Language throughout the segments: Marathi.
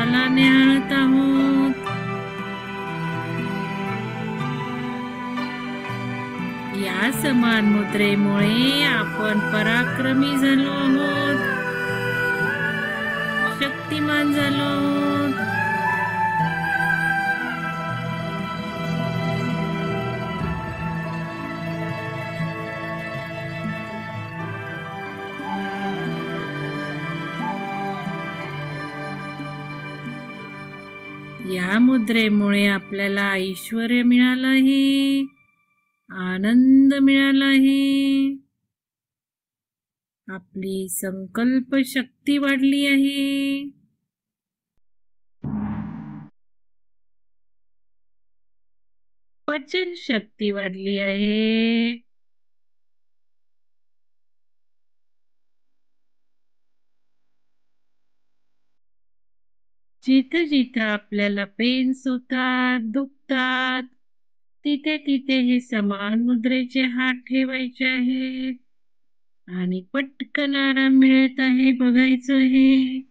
देशाला न्याहाळत आहोत. या समान मुद्रेमुळे आपण पराक्रमी झालो आहोत, शक्तिमान झालो आहोत. या मुद्रेमुळे आपल्याला ऐश्वर्य मिळालं आहे, आनंद मिळाला आहे, आपली संकल्प शक्ती वाढली आहे. पचन शक्ती वाढली आहे. जिथे जिथे आपल्याला पेन्स होतात, दुखतात, तिथे तिथे हे समान मुद्रेचे हात ठेवायचे आहेत आणि पटकन आराम मिळत आहे बघायचं आहे.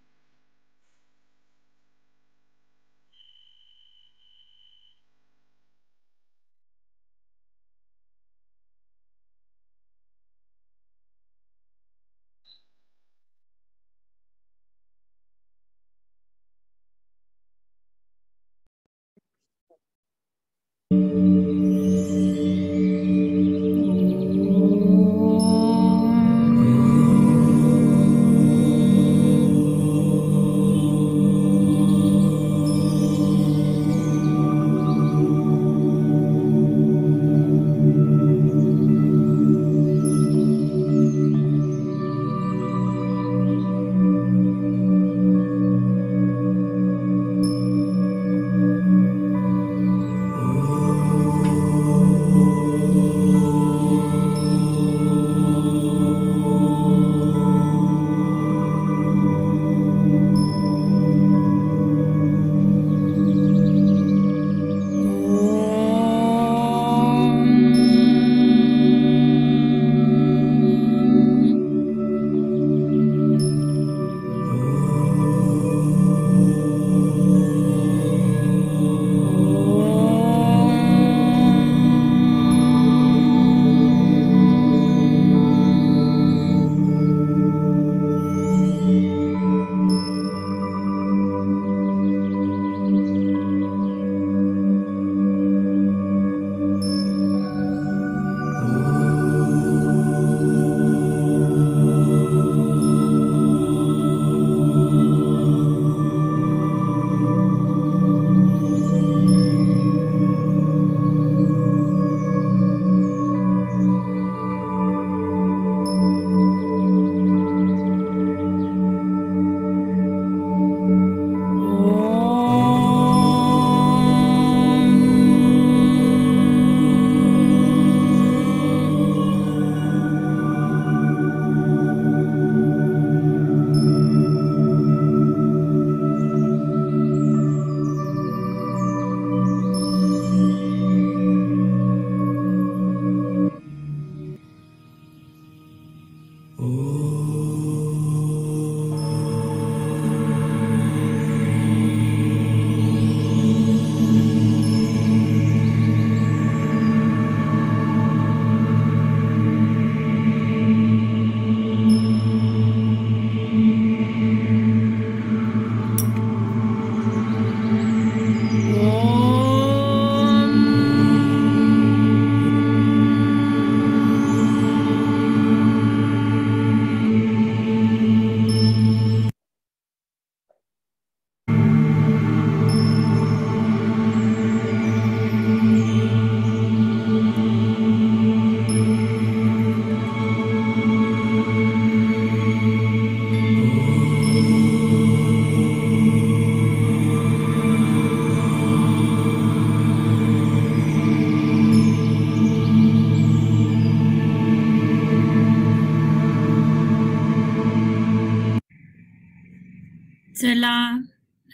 चला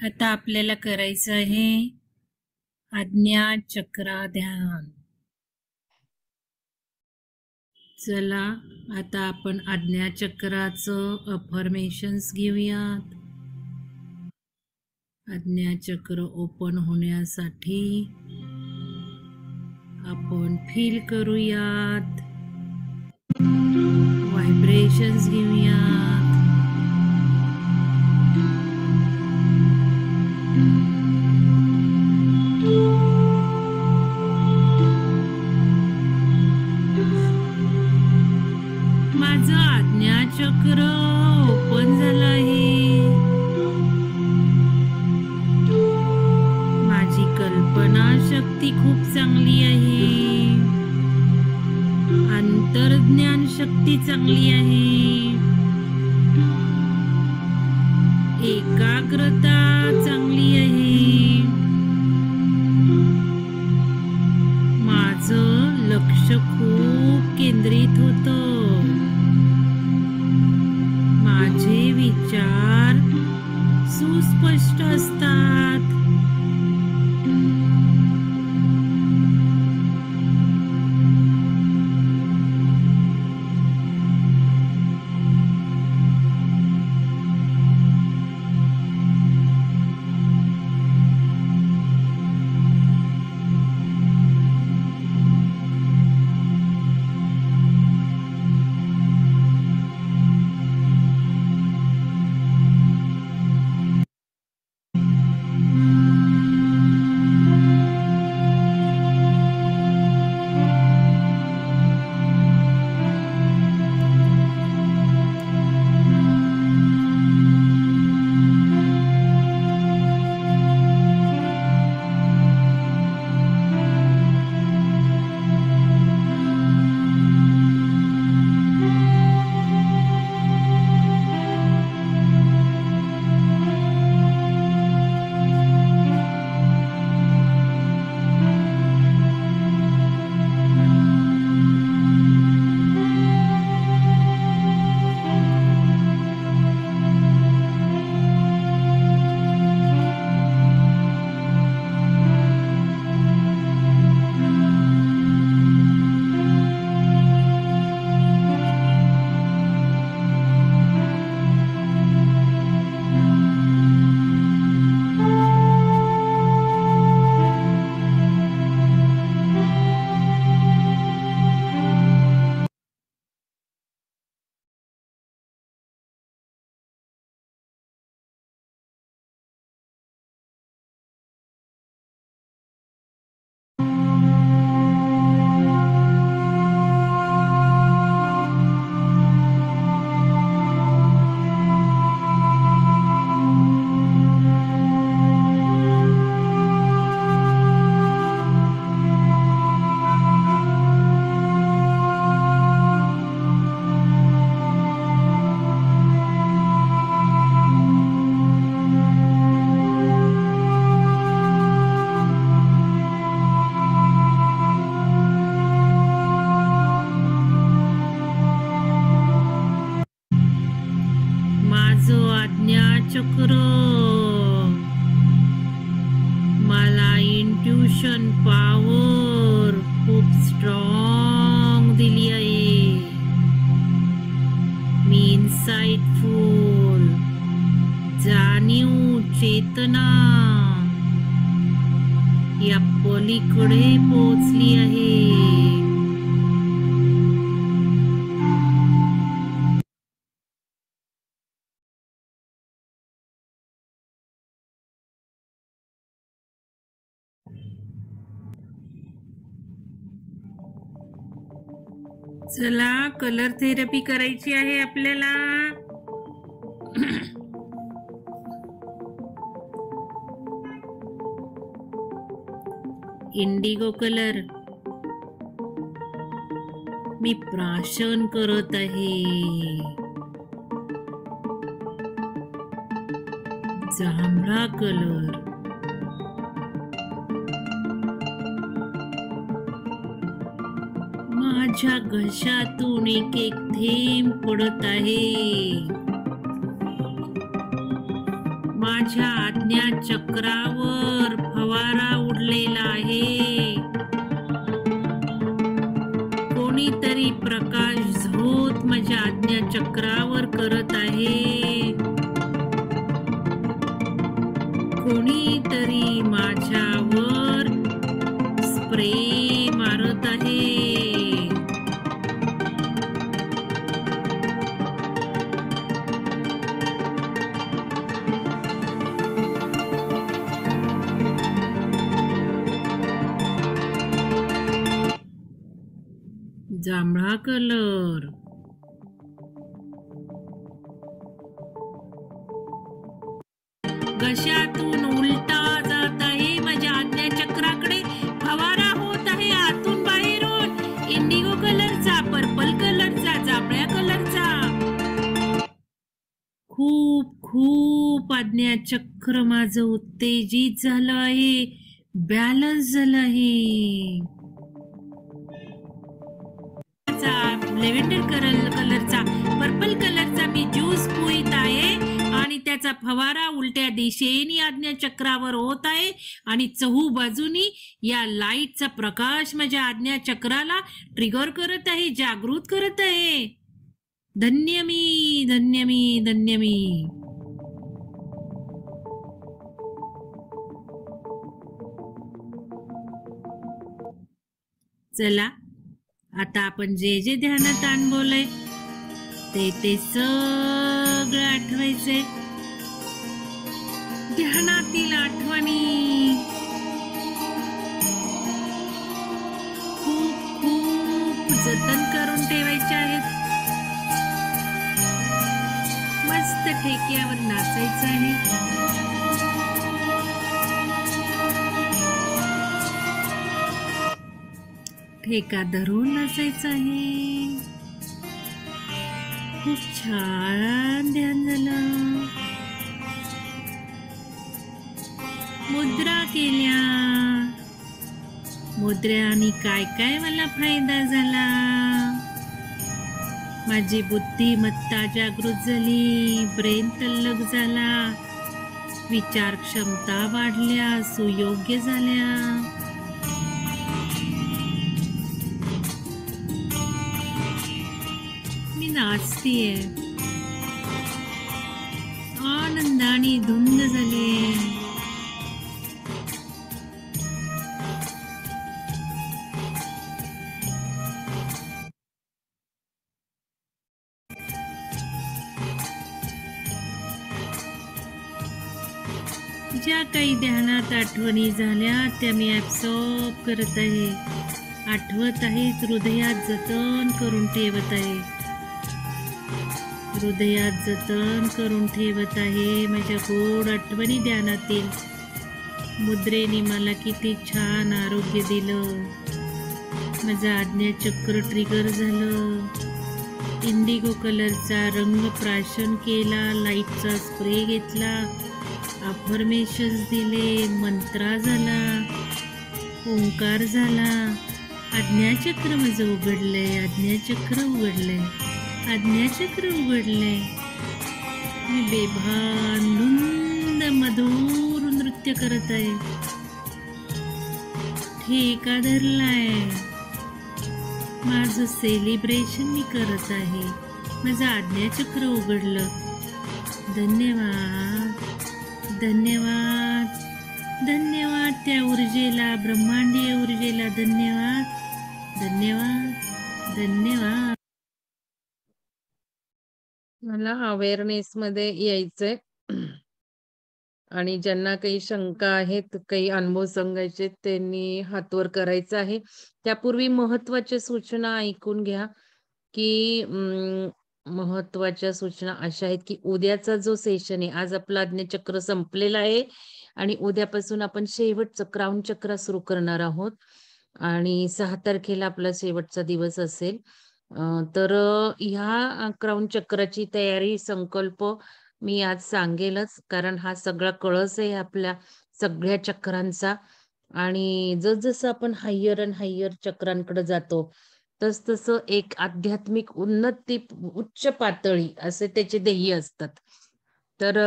आता आपल्याला करायचं आहे आज्ञा चक्रा ध्यान. चला आता आपण आज्ञा चक्राचं अफर्मेशन्स घेऊयात. आज्ञाचक्र ओपन होण्यासाठी आपण फील करूयात, व्हायब्रेशन्स घेऊयात. माझं आज्ञाचक्र ओपन झालं आहे. माझी कल्पना शक्ती खूप चांगली आहे. अंतर्ज्ञान शक्ती चांगली आहे. एकाग्रता चांगली आहे. माझं लक्ष खूप केंद्रित होतं. माझे विचार सुस्पष्ट असतात. चक्र मला इंट्युशन पॉवर खूप स्ट्रॉंग दिली आहे. मी इनसाइटफुल जाणीव चेतना या पलीकडे पोहोचली आहे. चला कलर थेरपी करायची आहे आपल्याला. इंडिगो कलर मी प्राशन करत आहे. जांभळा कलर माझ्या घशातून एक एक थेंब पडत आहे. माझ्या आज्ञा चक्रावर फवारा उडलेला आहे. कोणीतरी प्रकाश झोत माझ्या आज्ञा चक्रावर करत आहे. कोणीतरी माझ्यावर स्प्रे मारत आहे. जांभळा कलर. घशातून उलटा जात आहे, माझ्या आज्ञाचक्राकडे फवारा होत आहे आतून बाहेरून. इंडिगो कलरचा, पर्पल कलरचा, जांभळ्या कलरचा. खूप खूप आज्ञाचक्र माझं उत्तेजित झालं आहे, बॅलन्स झालं आहे. लेव्हेंडर कलरचा, पर्पल कलरचा मी ज्यूस पित आहे आणि त्याचा फवारा उलट्या दिशेने आज्ञाचक्रावर होत आहे आणि चहू बाजूनी या लाईटचा प्रकाश माझ्या आज्ञाचक्राला ट्रिगर करत आहे, जागृत करत आहे. धन्य मी, धन्य मी, धन्य मी. चला आता आपण जे जे ध्यानात अनुभवलंय ते सगळं आठवायचंय. ध्यानातील आठवणी खूप खूप जतन करून ठेवायच्या आहेत. मस्त ठेक्यावर नाचायचं आहे. ठेका धरून नाचायचं आहे. खूप छान ध्यान झालं. मुद्रा केल्या. मुद्रांनी काय काय मला फायदा झाला. माझी बुद्धिमत्ता जागृत झाली, ब्रेन तल्लक झाला, विचार क्षमता वाढल्या, सुयोग्य झाल्या. मी नाचतीये, आनंदाने धुंद झाले. ज्या काही ध्यानात आठवणी झाल्या त्या मी ऍब्सॉर्ब करत आहे, आठवत आहे, हृदयात जतन करून ठेवत आहे. हृदयात जतन करून ठेवत आहे. माझ्या गोड आठवणी ध्यानातील. मुद्रेने मला किती छान आरोग्य दिलं. माझं आज्ञाचक्र ट्रिगर झालं. इंडिगो कलरचा रंग प्राशन केला, लाईटचा स्प्रे घेतला, अफर्मेशन्स दिले, मंत्रा झाला, ओंकार झाला. आज्ञाचक्र माझं उघडलंय, आज्ञाचक्र उघडलंय, आज्ञाचक्र उघडलंय. मी बेभान धुंद मधुर नृत्य करत आहे. ठेका धरलाय. माझं सेलिब्रेशन मी करत आहे. माझं आज्ञाचक्र उघडलं. धन्यवाद, धन्यवाद, धन्यवाद त्या ऊर्जेला, ब्रह्मांडीय ऊर्जेला. धन्यवाद, धन्यवाद, धन्यवाद. मला अवेअरनेस मध्ये यायचंय आणि ज्यांना काही शंका आहेत, काही अनुभव सांगायचे, त्यांनी हात वर करायचं आहे. त्यापूर्वी महत्वाच्या सूचना ऐकून घ्या की महत्वाच्या सूचना अशा आहेत की उद्याचा जो सेशन आहे, आज आपलं आज्ञाचक्र संपलेलं आहे आणि उद्यापासून आपण शेवटचं क्राऊन चक्र सुरू करणार आहोत आणि 6 तारखेला आपला शेवटचा दिवस असेल. तर ह्या क्राऊन चक्राची तयारी, संकल्प मी आज सांगेलच, कारण हा सगळा कळस आहे आपल्या सगळ्या चक्रांचा. आणि जसजसं आपण हायर अँड हायर चक्रांकडे जातो तसतसं एक आध्यात्मिक उन्नती, उच्च पातळी असे त्याचे ध्येय असतात. तर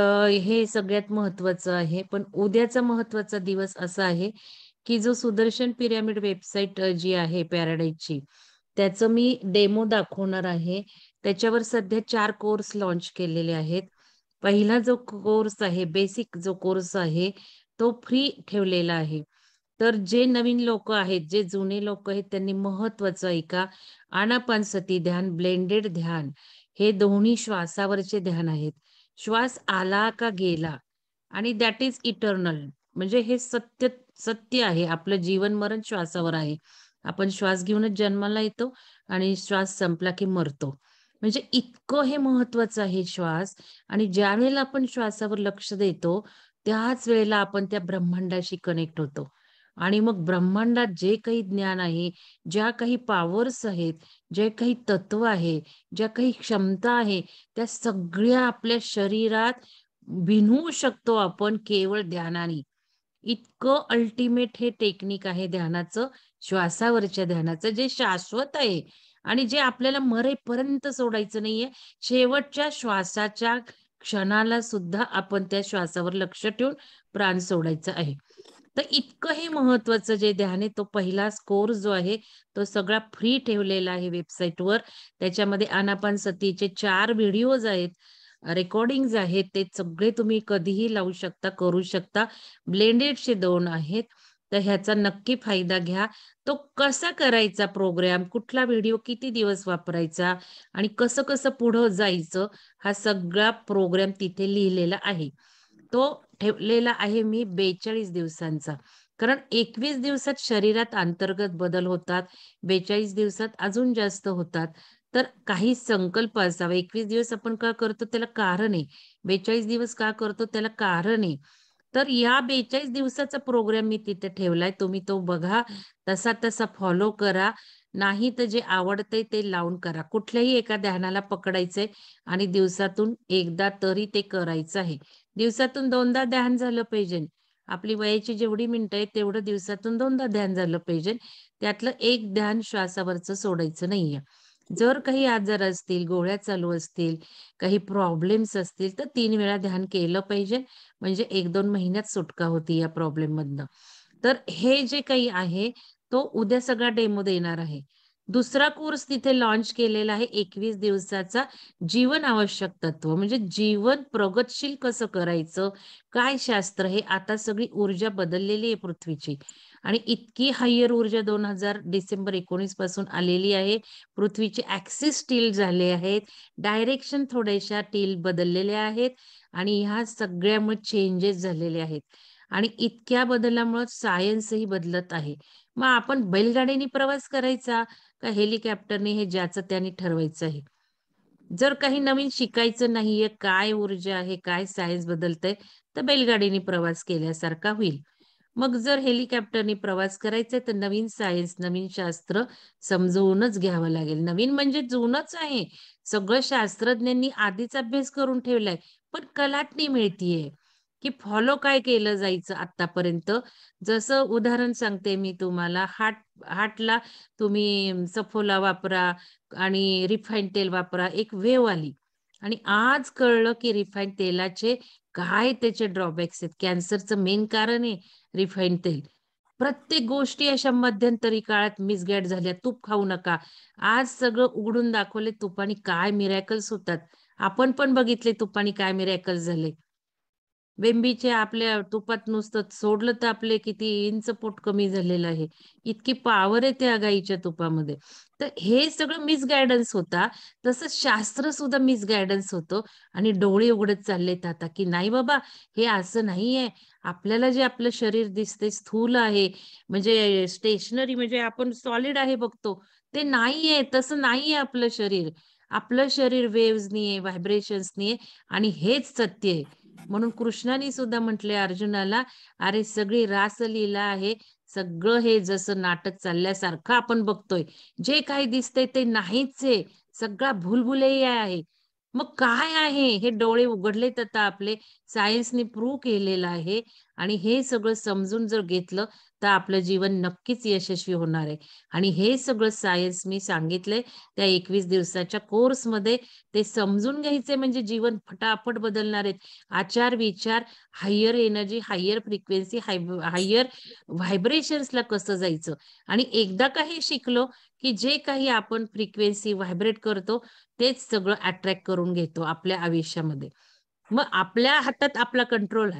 हे सगळ्यात महत्वाचं आहे. पण उद्याचा महत्वाचा दिवस असा आहे की जो सुदर्शन पिरॅमिड वेबसाईट जी आहे पॅराडाईजची, त्याचं मी डेमो दाखवणार आहे. त्याच्यावर सध्या 4 कोर्स लॉन्च केलेले आहेत. पहिला जो कोर्स आहे, बेसिक जो कोर्स आहे, तो फ्री ठेवलेला आहे. तर जे नवीन लोकं आहेत, जे जुने लोकं आहेत, त्यांनी महत्त्वाचं ऐका, आनापानसती ध्यान, ब्लेंडेड ध्यान, हे दोन्ही श्वासावरचे ध्यान आहेत. श्वास आला का गेला आणि दॅट इज इटर्नल. म्हणजे हे सत्य सत्य आहे. आपलं जीवन-मरण श्वासावर आहे. आपण श्वास घेऊनच जन्माला येतो आणि श्वास संपला की मरतो. म्हणजे इतकं हे महत्वाचं आहे श्वास आणि ज्यावेळेला आपण श्वासावर लक्ष देतो, त्याच वेळेला आपण त्या ब्रह्मांडाशी कनेक्ट होतो. आणि मग ब्रह्मांडात जे काही ज्ञान आहे, ज्या काही पॉवर्स आहेत, जे काही तत्व आहे, ज्या काही क्षमता आहे, त्या सगळ्या आपल्या शरीरात भिनवू शकतो आपण केवळ ध्यानाने. इतकं अल्टिमेट हे टेक्निक आहे ध्यानाचं, श्वासावरच्या ध्यानाचं, जे शाश्वत आहे आणि जे आपल्याला मरेपर्यंत सोडायचं नाहीये. शेवटच्या श्वासाच्या क्षणाला सुद्धा आपण त्या श्वासावर लक्ष ठेवून प्राण सोडायचा आहे. तर इतकं हे महत्वाचं जे ध्यान आहे, तो पहिला कोर्स जो आहे, तो सगळा फ्री ठेवलेला आहे वेबसाईटवर. त्याच्यामध्ये आनापानसतीचे 4 व्हिडिओज आहेत, रेकॉर्डिंग्ज आहेत. ते सगळे तुम्ही कधीही लावू शकता, करू शकता. ब्लेंडेडचे 2 आहेत. तर ह्याचा नक्की फायदा घ्या. तो कसा करायचा प्रोग्राम, कुठला व्हिडिओ किती दिवस वापरायचा आणि कसं-कसं पुढं जायचं, हा सगळा प्रोग्राम तिथे लिहिलेला आहे. तो ठेवलेला आहे मी 42 दिवसांचा. कारण 21 दिवसात शरीरात अंतर्गत बदल होतात. 42 दिवसात अजून जास्त होतात. तर काही संकल्प असावा. 21 दिवस आपण का करतो त्याला कारण आहे. 42 दिवस का करतो त्याला कारण आहे. तर या 42 दिवसाचा प्रोग्राम मी तिथे ठेवलाय. तुम्ही तो बघा. तसा फॉलो करा. नाही तर जे आवडतंय ते लावून करा. कुठल्याही एका ध्यानाला पकडायचंय आणि दिवसातून एकदा तरी ते करायचं आहे. दिवसातून 2दा ध्यान झालं पाहिजे. आपली वयाची जेवढी मिनिटं आहेत तेवढं दिवसातून 2दा ध्यान झालं पाहिजे. त्यातलं एक ध्यान श्वासावरचं सोडायचं नाहीये. जर काही आजार असतील, गोळ्या चालू असतील, काही प्रॉब्लेम्स असतील, तर 3 वेळा ध्यान केलं पाहिजे. म्हणजे 1-2 महिन्यात सुटका होती या प्रॉब्लेममधनं. तर हे जे काही आहे, तो उद्या सगळा डेमो देणार आहे. दुसरा कोर्स तिथे लॉन्च केलेला आहे 21 दिवसाचा जीवन आवश्यक तत्व. म्हणजे जीवन प्रगतशील कसं करायचं? काय शास्त्र हे आता सगळी ऊर्जा बदललेली आहे पृथ्वीची आणि इतकी हायर ऊर्जा 2000 डिसेंबर 19 पासून आलेली आहे. पृथ्वीचे ॲक्सिस टील झाले आहेत. डायरेक्शन थोड्याशा टील बदललेल्या आहेत आणि ह्या सगळ्यामुळे चेंजेस झालेले आहेत आणि इतक्या बदलामुळे सायन्सही बदलत आहे. मग आपण बैलगाडीने प्रवास करायचा का हेलिकॉप्टरने हे ज्याचं त्याने ठरवायचं आहे. जर काही नवीन शिकायचं नाहीये, काय ऊर्जा आहे, काय सायन्स बदलतंय, तर बैलगाडीने प्रवास केल्यासारखा होईल. मग जर हेलिकॉप्टरने प्रवास करायचा तर नवीन सायन्स, नवीन शास्त्र समजवूनच घ्यावं लागेल. नवीन म्हणजे जुनंच आहे. सगळं शास्त्रज्ञांनी आधीच अभ्यास करून ठेवलाय. पण कलाटणी मिळतीये, की फॉलो काय केलं जायचं आत्तापर्यंत. जसं उदाहरण सांगते मी तुम्हाला, हार्टला तुम्ही सफोला वापरा आणि रिफाईंड तेल वापरा. एक वेव्ह आली आणि आज कळलं, की रिफाईंड तेलाचे काय त्याचे ड्रॉबॅक्स आहेत. कॅन्सरचं मेन कारण आहे रिफाईंड तेल. प्रत्येक गोष्टी अशा मध्यंतरी काळात मिसगाईड झाल्या. तूप खाऊ नका. आज सगळं उघडून दाखवले तुपानी काय मिरॅकल्स होतात. आपण पण बघितले तुपानी काय मिरॅकल्स झाले. वेंबीचे आपल्या तुपात नुसतं सोडलं तर आपले किती इंच पोट कमी झालेलं आहे. इतकी पॉवर आहे त्या गाईच्या तुपामध्ये. तर हे सगळं मिसगाईडन्स होता. तसंच शास्त्र सुद्धा मिसगाईडन्स होतं आणि डोळे उघडत चाललेत आता, की नाही बाबा हे असं नाहीये. आपल्याला जे आपलं शरीर दिसते स्थूल आहे, म्हणजे स्टेशनरी म्हणजे आपण सॉलिड आहे बघतो. ते नाहीये, तसं नाहीये आपलं शरीर. आपलं शरीर वेव्हजनी आहे, व्हायब्रेशन्सनी आहे आणि हेच सत्य आहे. म्हणून कृष्णाने सुद्धा म्हटले अर्जुनाला, "अरे सगळी रासलीला आहे. सगळं हे जसं नाटक चालल्यासारखं आपण बघतोय. जे काही दिसतंय ते नाहीच आहे. सगळा भुलभुलैया आहे." मग काय आहे? हे डोळे उघडलेत आता आपले. सायन्सनी प्रूव्ह केलेलं आहे आणि हे सगळं समजून जर घेतलं, तर आपलं जीवन नक्कीच यशस्वी होणार आहे. आणि हे सगळं सायन्स मी सांगितलंय त्या 21 दिवसाच्या कोर्समध्ये. ते समजून घ्यायचे म्हणजे जीवन फटाफट बदलणार आहे. आचार-विचार, higher energy, higher frequency, higher व्हायब्रेशन्सला कसं जायचं आणि एकदा का हे शिकलो, की जे काही आपण फ्रिक्वेन्सी व्हायब्रेट करतो, तेच सगळं अट्रॅक्ट करून घेतो आपल्या आयुष्यामध्ये. मग आपल्या हातात आपला कंट्रोल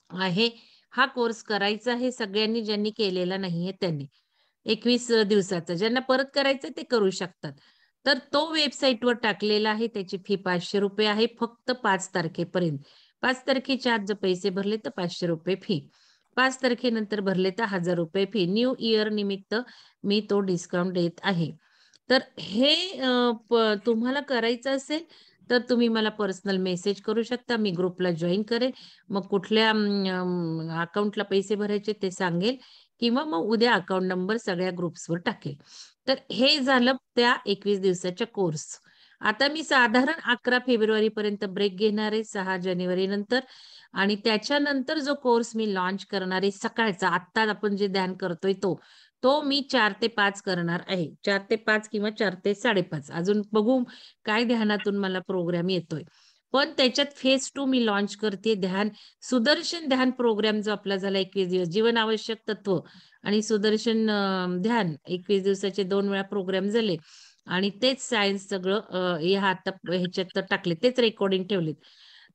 आहे. हा कोर्स करायचा आहे सगळ्यांनी, ज्यांनी केलेला नाहीये त्यांनी. 21 दिवसाचा. ज्यांना परत करायचं ते करू शकतात. तर तो वेबसाईटवर टाकलेला आहे. त्याची फी ₹500 आहे फक्त 5 तारखेपर्यंत. 5 तारखेच्या आत जर पैसे भरले तर ₹500 फी. 5 तारखेनंतर भरले तर ₹1000 फी. न्यू इयर निमित्त मी तो डिस्काउंट देत आहे. तर हे तुम्हाला करायचं असेल तर तुम्ही मला पर्सनल मेसेज करू शकता. मी ग्रुपला जॉइन करेन. मग कुठल्या अकाउंटला पैसे भरायचे ते सांगेल किंवा मग उद्या अकाउंट नंबर सगळ्या ग्रुप्सवर टाकेल. तर हे झालं त्या 21 दिवसाच्या कोर्स. आता मी साधारण 11 फेब्रुवारीपर्यंत ब्रेक घेणार आहे 6 जानेवारी नंतर आणि त्याच्यानंतर जो कोर्स मी लॉन्च करणार आहे सकाळचा, आत्ता आपण जे ध्यान करतोय तो मी 4 ते 5 करणार आहे. 4 ते 5 किंवा 4 ते 5:30 अजून बघू काय ध्यानातून मला प्रोग्राम येतोय. पण त्याच्यात फेज 2 मी लॉन्च करते ध्यान. सुदर्शन ध्यान प्रोग्राम जो आपला झाला 21 दिवस, जीवन आवश्यक तत्व आणि सुदर्शन ध्यान 21 दिवसाचे 2 वेळा प्रोग्राम झाले आणि तेच सायन्स सगळं ह्या आता ह्याच्यात टाकले. तेच रेकॉर्डिंग ठेवलेत.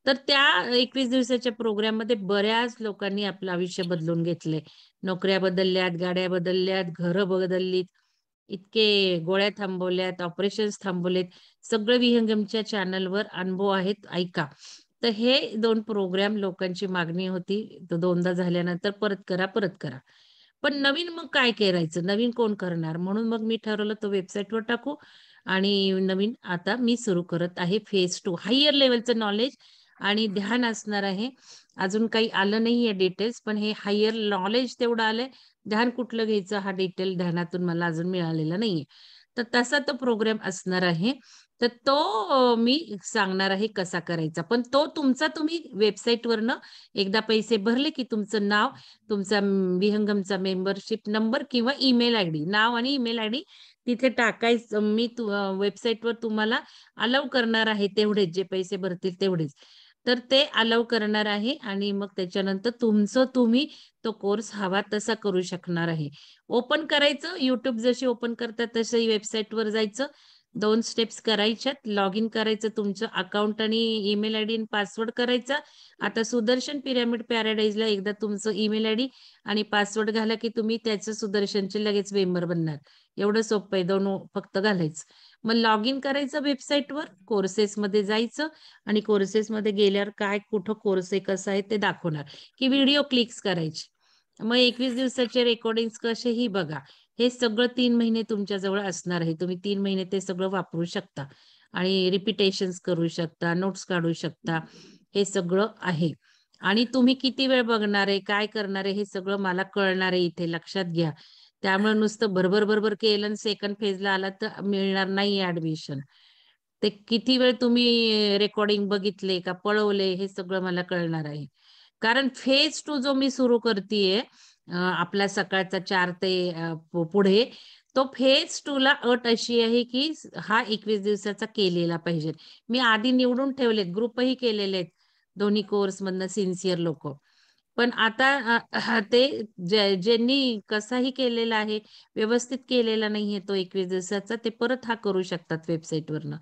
तर त्या 21 दिवसाच्या प्रोग्राममध्ये बऱ्याच लोकांनी आपलं आयुष्य बदलून घेतलंय. नोकऱ्या बदलल्यात, गाड्या बदलल्यात, घरं बदललीत, इतके गोळ्या थांबवल्यात, ऑपरेशन्स थांबवलेत. सगळं विहंगमच्या चॅनलवर अनुभव आहेत, ऐका. तर हे 2 प्रोग्राम लोकांची मागणी होती. तर 2दा झाल्यानंतर परत करा, परत करा. पण नवीन मग काय करायचं? नवीन कोण करणार? म्हणून मग मी ठरवलं तो वेबसाईटवर टाकू आणि नवीन आता मी सुरू करत आहे फेज 2. हायर लेव्हलचं नॉलेज आणि ध्यान असणार आहे. अजून काही आलं नाहीये डिटेल्स, पण हे हायर नॉलेज तेवढं आलंय. ध्यान कुठलं घ्यायचं हा डिटेल ध्यानातून मला अजून मिळालेला नाहीये. तर तसा तो प्रोग्राम असणार आहे. तर तो मी सांगणार आहे कसा करायचा. पण तो तुमचा तुम्ही वेबसाईटवरनं एकदा पैसे भरले की तुमचं नाव, तुमचा विहंगमचा मेंबरशिप नंबर किंवा ईमेल आयडी, नाव आणि ईमेल आयडी तिथे टाकायचं. मी वेबसाईटवर तुम्हाला अलाऊ करणार आहे तेवढेच, जे पैसे भरतील तेवढेच. तर ते अलाऊ करणार आहे आणि मग त्याच्यानंतर तुमचं तुम्ही तो कोर्स हवा तसा करू शकणार आहे. ओपन करायचं, YouTube जशी ओपन करतात तसं वेबसाईटवर जायचं. 2 स्टेप्स करायच्यात. लॉग इन करायचं तुमचं अकाउंट आणि ईमेल आयडी आणि पासवर्ड करायचा. आता सुदर्शन पिरॅमिड पॅराडाईजला एकदा तुमचं ईमेल आयडी आणि पासवर्ड घाला की तुम्ही त्याचं सुदर्शनचे लगेच मेंबर बनणार. एवढं सोपं आहे. 2 फक्त घालायचं. मग लॉग इन करायचं वेबसाईटवर, कोर्सेसमध्ये जायचं आणि कोर्सेसमध्ये गेल्यावर काय कुठं कोर्स आहे, कसं आहे ते दाखवणार की व्हिडिओ क्लिक्स करायचे. मग 21 दिवसाचे रेकॉर्डिंग्स कसेही बघा. हे सगळं 3 महिने तुमच्याजवळ असणार आहे. तुम्ही 3 महिने ते सगळं वापरू शकता आणि रिपिटेशन्स करू शकता, नोट्स काढू शकता. हे सगळं आहे. आणि तुम्ही किती वेळ बघणार आहे, काय करणार आहे, हे सगळं मला कळणार आहे इथे लक्षात घ्या. त्यामुळे नुसतं भरभर केलं आणि सेकंड फेजला आला तर मिळणार नाही ॲडमिशन. ते किती वेळ तुम्ही रेकॉर्डिंग बघितले का पळवले हे सगळं मला कळणार आहे. कारण फेज 2 जो मी सुरू करतीये आपला सकाळचा 4 ते पुढे तो फेज 2 ला अट अशी आहे की हा 21 दिवसाचा केलेला पाहिजे. मी आधी निवडून ठेवलेत, ग्रुपही केलेले आहेत. दोन्ही कोर्समधनं सिन्सिअर लोकं. पण आता ते ज्यांनी कसाही केलेला आहे, व्यवस्थित केलेला नाहीये तो 21 दिवसाचा, ते परत हा करू शकतात वेबसाईटवरनं.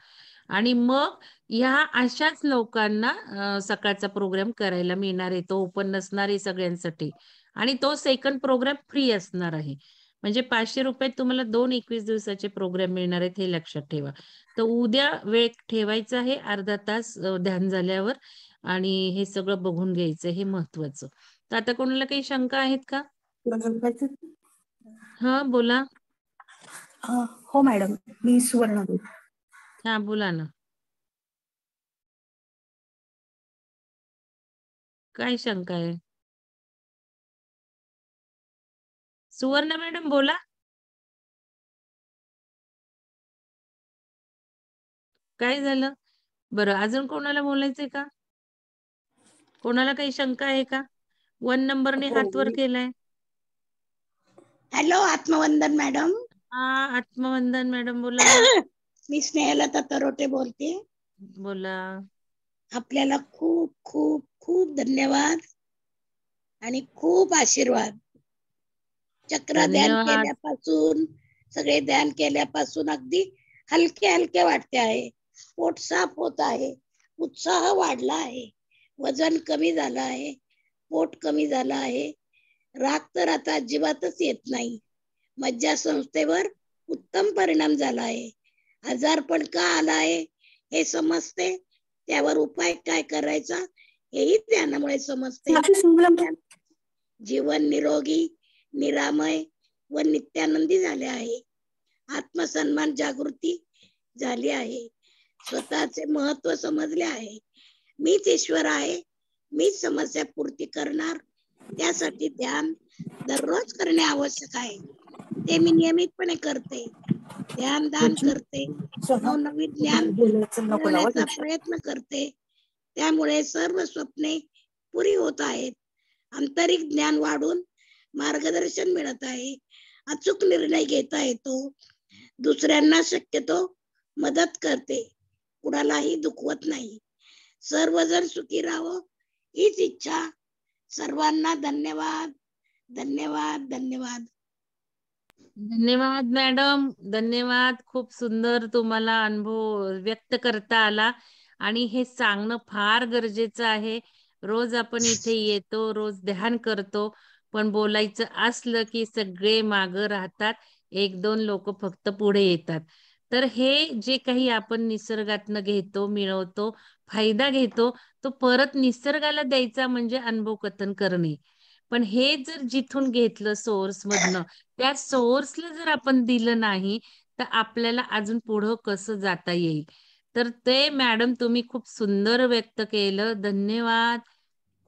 आणि मग ह्या अशाच लोकांना सकाळचा प्रोग्राम करायला मिळणार आहे. तो ओपन नसणार आहे सगळ्यांसाठी आणि तो सेकंड प्रोग्राम फ्री असणार आहे. म्हणजे ₹500 तुम्हाला 2 21 दिवसाचे प्रोग्राम मिळणार आहेत हे लक्षात ठेवा. तर उद्या वेळ ठेवायचा आहे अर्धा तास ध्यान झाल्यावर आणि हे सगळं बघून घ्यायचं हे महत्वाचं. तर आता कोणाला काही शंका आहेत का? हां, बोला. हो मॅडम, मी सुवर्ण. हां, बोला ना. काय शंका आहे? सुवर्ण मॅडम बोला. काय झालं? बरं अजून कोणाला बोलायचंय का? कोणाला काही शंका आहे का? 1 नंबरने हात वर केलाय. हॅलो आत्मवंदन मॅडम. हां, आत्मवंदन मॅडम बोला. मी स्नेहलता तरोटे बोलते. बोला. आपल्याला खूप खूप खूप धन्यवाद आणि खूप आशीर्वाद. चक्र ध्यान धन्यवाद. केल्यापासून, सगळे ध्यान केल्यापासून अगदी हलके हलके वाटते आहे. पोट साफ होत आहे, उत्साह वाढला आहे. वजन कमी झालं आहे, पोट कमी झालं आहे, राग तर आता अजिबातच येत नाही, मज्जासंस्थेवर उत्तम परिणाम झाला आहे, आजारपण का आला आहे हे समजते, त्यावर उपाय काय करायचा हेही ध्यानामुळे समजते. जीवन निरोगी, निरामय व नित्यानंदी झाले आहे. आत्मसन्मान जागृती झाली आहे. स्वतःचे महत्व समजले आहे. मीच ईश्वर आहे, मीच समस्या पूर्ती करणार. त्यासाठी ध्यान दररोज करणे आवश्यक आहे. ते मी नियमितपणे करते. ध्यान दान करते. नवनवीन ज्ञान मिळवण्याचा प्रयत्न करते. त्यामुळे सर्व स्वप्ने पुरी होत आहेत. आंतरिक ज्ञान वाढून मार्गदर्शन मिळत आहे. अचूक निर्णय घेता येतो. दुसऱ्यांना शक्यतो मदत करते. कुणालाही दुखवत नाही. सर्वजण सुखी राहो हीच इच्छा. सर्वांना धन्यवाद, धन्यवाद, धन्यवाद. धन्यवाद मॅडम, धन्यवाद. खूप सुंदर तुम्हाला अनुभव व्यक्त करता आला आणि हे सांगणं फार गरजेचं आहे. रोज आपण इथे येतो, रोज ध्यान करतो, पण बोलायचं असलं की सगळे मागं राहतात, एक दोन लोक फक्त पुढे येतात. तर हे जे काही आपण निसर्गातनं घेतो, मिळवतो, फायदा घेतो, तो परत निसर्गाला द्यायचा म्हणजे अनुभव कथन करणे. पण हे जर जिथून घेतलं सोर्स मधनं, त्या सोर्सला जर आपण दिलं नाही तर आपल्याला अजून पुढं कसं जाता येईल. तर ते मॅडम तुम्ही खूप सुंदर व्यक्त केलं. धन्यवाद,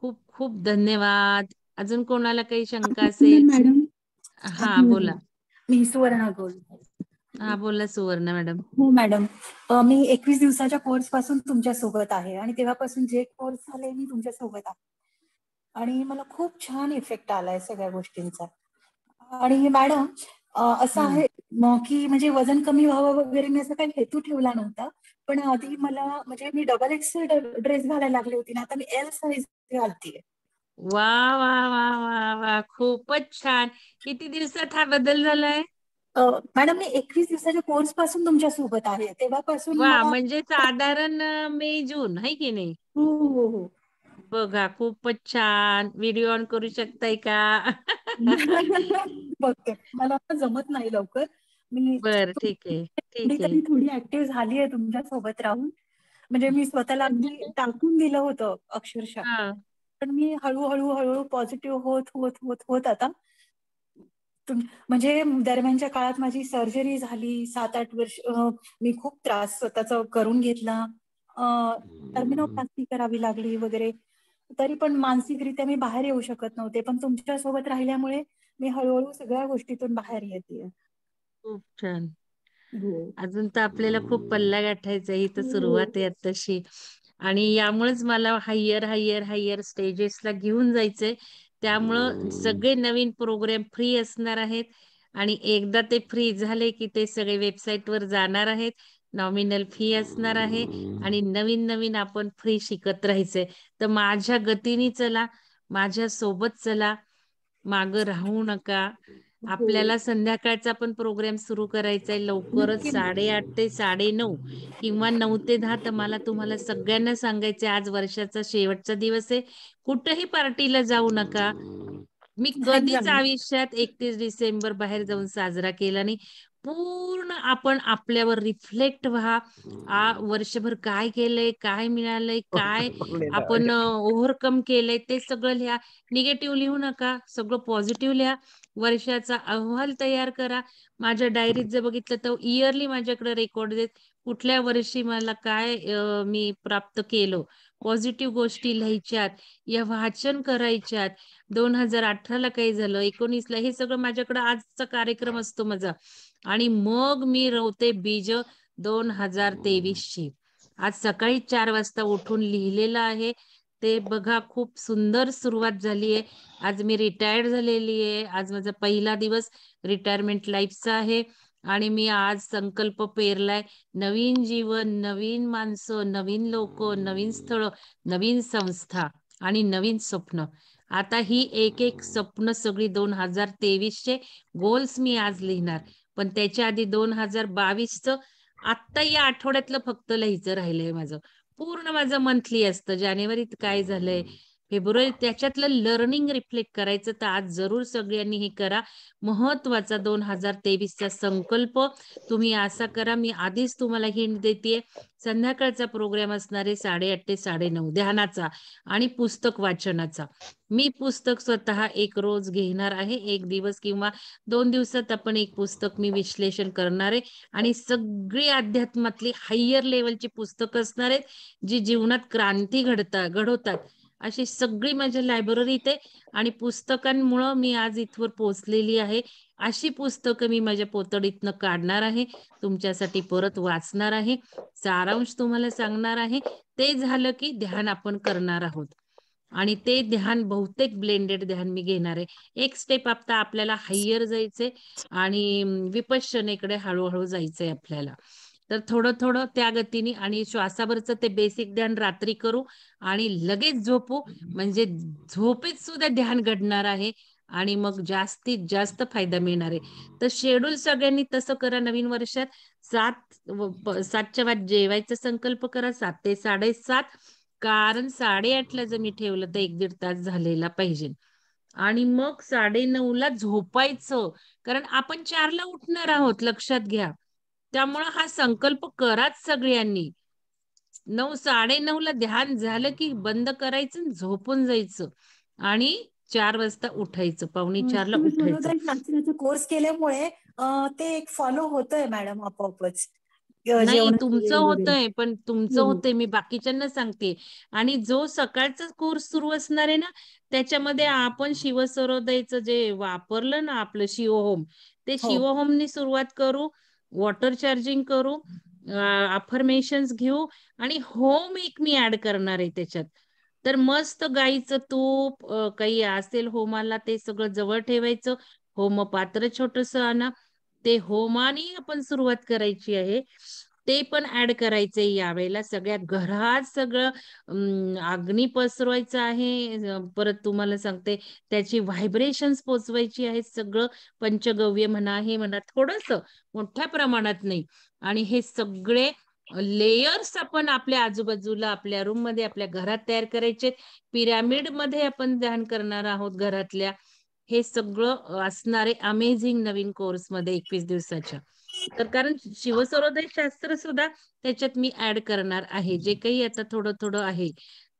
खूप खूप धन्यवाद. अजून कोणाला काही शंका असेल? मॅडम हा बोला. मी सुवर्णा गोल. हा बोला सुवर्णा मॅडम. हो मॅडम, मी 21 दिवसाच्या कोर्स पासून तुमच्या सोबत आहे आणि तेव्हापासून जे कोर्स झाले मी तुमच्या सोबत आहे आणि मला खूप छान इफेक्ट आलाय सगळ्या गोष्टींचा. आणि मॅडम असं आहे की म्हणजे वजन कमी व्हावं वगैरे मी असं काही हेतू ठेवला नव्हता, पण आधी मला म्हणजे मी डबल एक्सेल ड्रेस घालायला लागली होती ना, आता मी एल साईज घालतीये. वा वा वा वा वा, खूपच छान. किती दिवसात हा बदल झालाय? मॅडम मी 21 दिवसाच्या कोर्स पासून तुमच्या सोबत आहे, तेव्हापासून वा, मला म्हणजे साधारण मे जून आहे की नाही? हो हो हो. बघा खूपच छान. व्हिडिओ ऑन करू शकताय का? बघते, मला आता जमत नाही लवकर. मी बर ठीक आहे, ठीक आहे. थोडी ऍक्टिव्ह झाली आहे तुमच्या सोबत राहून. म्हणजे मी स्वतःला अगदी टाकून दिलं होतं अक्षरशः, हा. पण मी हळूहळू पॉझिटिव्ह होत होत होत होत आता म्हणजे दरम्यानच्या काळात माझी सर्जरी झाली 7-8 वर्ष. मी खूप त्रास स्वतःचा करून घेतला, टर्मिनोप्लास्टी करावी लागली वगैरे, तरी पण मानसिकरित्या मी बाहेर येऊ शकत नव्हते. पण तुमच्या सोबत राहिल्यामुळे मी हळूहळू सगळ्या गोष्टीतून बाहेर येते. खूप छान. हो अजून तर आपल्याला खूप पल्ला गाठायचा, ही तर हो सुरुवात आहे तशी. आणि यामुळेच मला हायर हायर हायर स्टेजेसला घेऊन जायचंय. त्यामुळं सगळे नवीन प्रोग्राम फ्री असणार आहेत आणि एकदा ते फ्री झाले की ते सगळे वेबसाईटवर जाणार आहेत. नॉमिनल फी असणार आहे आणि नवीन नवीन आपण फ्री शिकत राहायचंय. तर माझ्या गतीने चला, माझ्या सोबत चला, मागं राहू नका. आपल्याला संध्याकाळचा पण प्रोग्राम सुरू करायचा आहे लवकरच, 8:30 ते 9:30 किंवा 9 ते 10. तर मला तुम्हाला सगळ्यांना सांगायचंय, आज वर्षाचा शेवटचा दिवस आहे. कुठेही पार्टीला जाऊ नका. मी कधीच आयुष्यात 31 डिसेंबर बाहेर जाऊन साजरा केला नाही. पूर्ण आपण आपल्यावर रिफ्लेक्ट व्हा. वर्षभर काय केलंय, काय मिळालंय, काय आपण ओव्हरकम केलंय, ते सगळं लिहा. निगेटिव्ह लिहू नका, सगळं पॉझिटिव्ह लिहा. वर्षाचा अहवाल तयार करा. माझ्या डायरीत जर बघितलं तर इयरली माझ्याकडे रेकॉर्ड देत, कुठल्या वर्षी मला काय मी प्राप्त केलं. पॉझिटिव्ह गोष्टी लिहायच्यात, या वाचन करायच्यात. 2018ला काही झालं, 19ला, हे सगळं माझ्याकडे आजचा कार्यक्रम असतो माझा. आणि मग मी रोवते बीज 2023ची. आज सकाळी 4 वाजता उठून लिहिलेलं आहे ते बघा. खूप सुंदर सुरुवात झाली आहे. आज मी रिटायर्ड झालेली आहे. आज माझा पहिला दिवस रिटायरमेंट लाईफचा आहे आणि मी आज संकल्प पेरलाय. नवीन जीवन, नवीन माणसं, नवीन लोक, नवीन स्थळ, नवीन संस्था आणि नवीन स्वप्न. आता ही एक एक स्वप्न सगळी 2023चे गोल्स मी आज लिहिणार. पण त्याच्या आधी 2022चं आत्ता या आठवड्यातलं फक्त लिहायचं राहिलंय माझं. पूर्ण माझं मंथली असतं. जानेवारीत काय झालंय, फेब्रुवारी, त्याच्यातलं लर्निंग रिफ्लेक्ट करायचं. तर आज जरूर सगळ्यांनी हे करा. महत्वाचा 2023चा संकल्प तुम्ही असा करा. मी आधीच तुम्हाला हिंट देतेय. संध्याकाळचा प्रोग्राम असणार आहे 8:30 ते 9:30 ध्यानाचा आणि पुस्तक वाचनाचा. मी पुस्तक स्वतः एक रोज घेणार आहे. 1 दिवस किंवा 2 दिवसात आपण एक पुस्तक मी विश्लेषण करणार आहे आणि सगळी अध्यात्मातली हायर लेवलची पुस्तकं असणार आहेत, जी जीवनात क्रांती घडवतात. अशी सगळी माझ्या लायब्ररीत आहे आणि पुस्तकांमुळं मी आज इथवर पोहोचलेली आहे. अशी पुस्तकं मी माझ्या पोतडीतनं काढणार आहे, तुमच्यासाठी परत वाचणार आहे, सारांश तुम्हाला सांगणार आहे. ते झालं की ध्यान आपण करणार आहोत आणि ते ध्यान बहुतेक ब्लेंडेड ध्यान मी घेणार आहे. एक स्टेप आता आपल्याला हायर जायचंय आणि विपश्यनेकडे हळूहळू जायचंय आपल्याला. तर थोडं थोडं त्या गतीने आणि श्वासावरचं ते बेसिक ध्यान रात्री करू आणि लगेच झोपू. म्हणजे झोपेत सुद्धा ध्यान घडणार आहे आणि मग जास्तीत जास्त फायदा मिळणार आहे. तर शेड्यूल सगळ्यांनी तसं करा. नवीन वर्षात 7च्या वाजता जेवायचा संकल्प करा, 7 ते 7:30. कारण 8:30ला जर मी ठेवलं तर 1-1.5 तास झालेला पाहिजे आणि मग 9:30ला झोपायचं. कारण आपण 4ला उठणार आहोत, लक्षात घ्या. त्यामुळं हा संकल्प कराच सगळ्यांनी. 9-9:30ला ध्यान झालं की बंद करायचं आणि झोपून जायचं आणि 4 वाजता उठायचं, 3:45ला तुम्ही उठायचं. सूर्योदय शास्त्राचा कोर्स केल्यामुळे ते एक फॉलो होतंय मॅडम आपोआपच. नाही, जेवणाची तुमचं वेळ वगैरे. होतंय, पण तुमचं हो, हो. होतंय, मी बाकीच्यांना सांगते. आणि जो सकाळचा कोर्स सुरू असणार आहे ना, त्याच्यामध्ये आपण शिवसूर्योदयचं जे वापरलं ना आपलं शिवहोम, ते हो. शिवहोमनी सुरुवात करू, वॉटर चार्जिंग करू, अफर्मेशन्स घेऊ आणि होम एक मी ऍड करणार आहे त्याच्यात. तर मस्त गाईचं तूप, काही असेल होमाला ते सगळं जवळ ठेवायचं. होम पात्र छोटस आणा, ते होमाने आपण सुरुवात करायची आहे. ते पण ऍड करायचंय यावेळेला. सगळ्या घरात सगळं अग्नी पसरवायचं आहे. परत तुम्हाला सांगते त्याची व्हायब्रेशन्स पोचवायची आहेत. सगळं पंचगव्य म्हणा, हे म्हणा, थोडस मोठ्या प्रमाणात नाही. आणि हे सगळे लेयर्स आपण आपल्या आजूबाजूला, आपल्या रूम मध्ये, आपल्या घरात तयार करायचे. पिरामिड मध्ये आपण ध्यान करणार आहोत घरातल्या. हे सगळं असणारे अमेझिंग नवीन कोर्स मध्ये 21 दिवसाच्या. तर कारण शिवसूर्योदय शास्त्र सुद्धा त्याच्यात मी ऍड करणार आहे. जे काही आता थोडं थोडं आहे,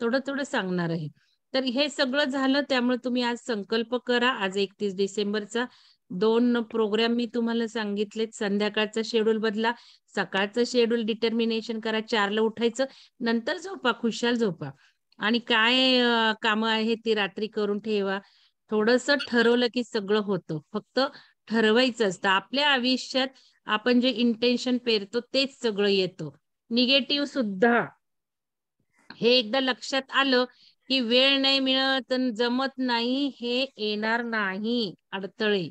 थोडं थोडं सांगणार आहे. तर हे सगळं झालं, त्यामुळे तुम्ही आज संकल्प करा. आज 31 डिसेंबरचा 2 प्रोग्राम मी तुम्हाला सांगितलेत. संध्याकाळचा शेड्यूल बदला, सकाळचं शेड्यूल डिटर्मिनेशन करा. 4ला उठायचं, नंतर झोपा, खुशाल झोपा. आणि काय कामं आहेत ती रात्री करून ठेवा. थोडस ठरवलं की सगळं होतं. फक्त ठरवायचं असतं. आपल्या आयुष्यात आपण जे इंटेन्शन पेरतो तेच सगळं येतं. निगेटिव्ह सुद्धा. हे एकदा लक्षात आलं की वेळ नाही मिळत, जमत नाही, हे येणार नाही अडथळे.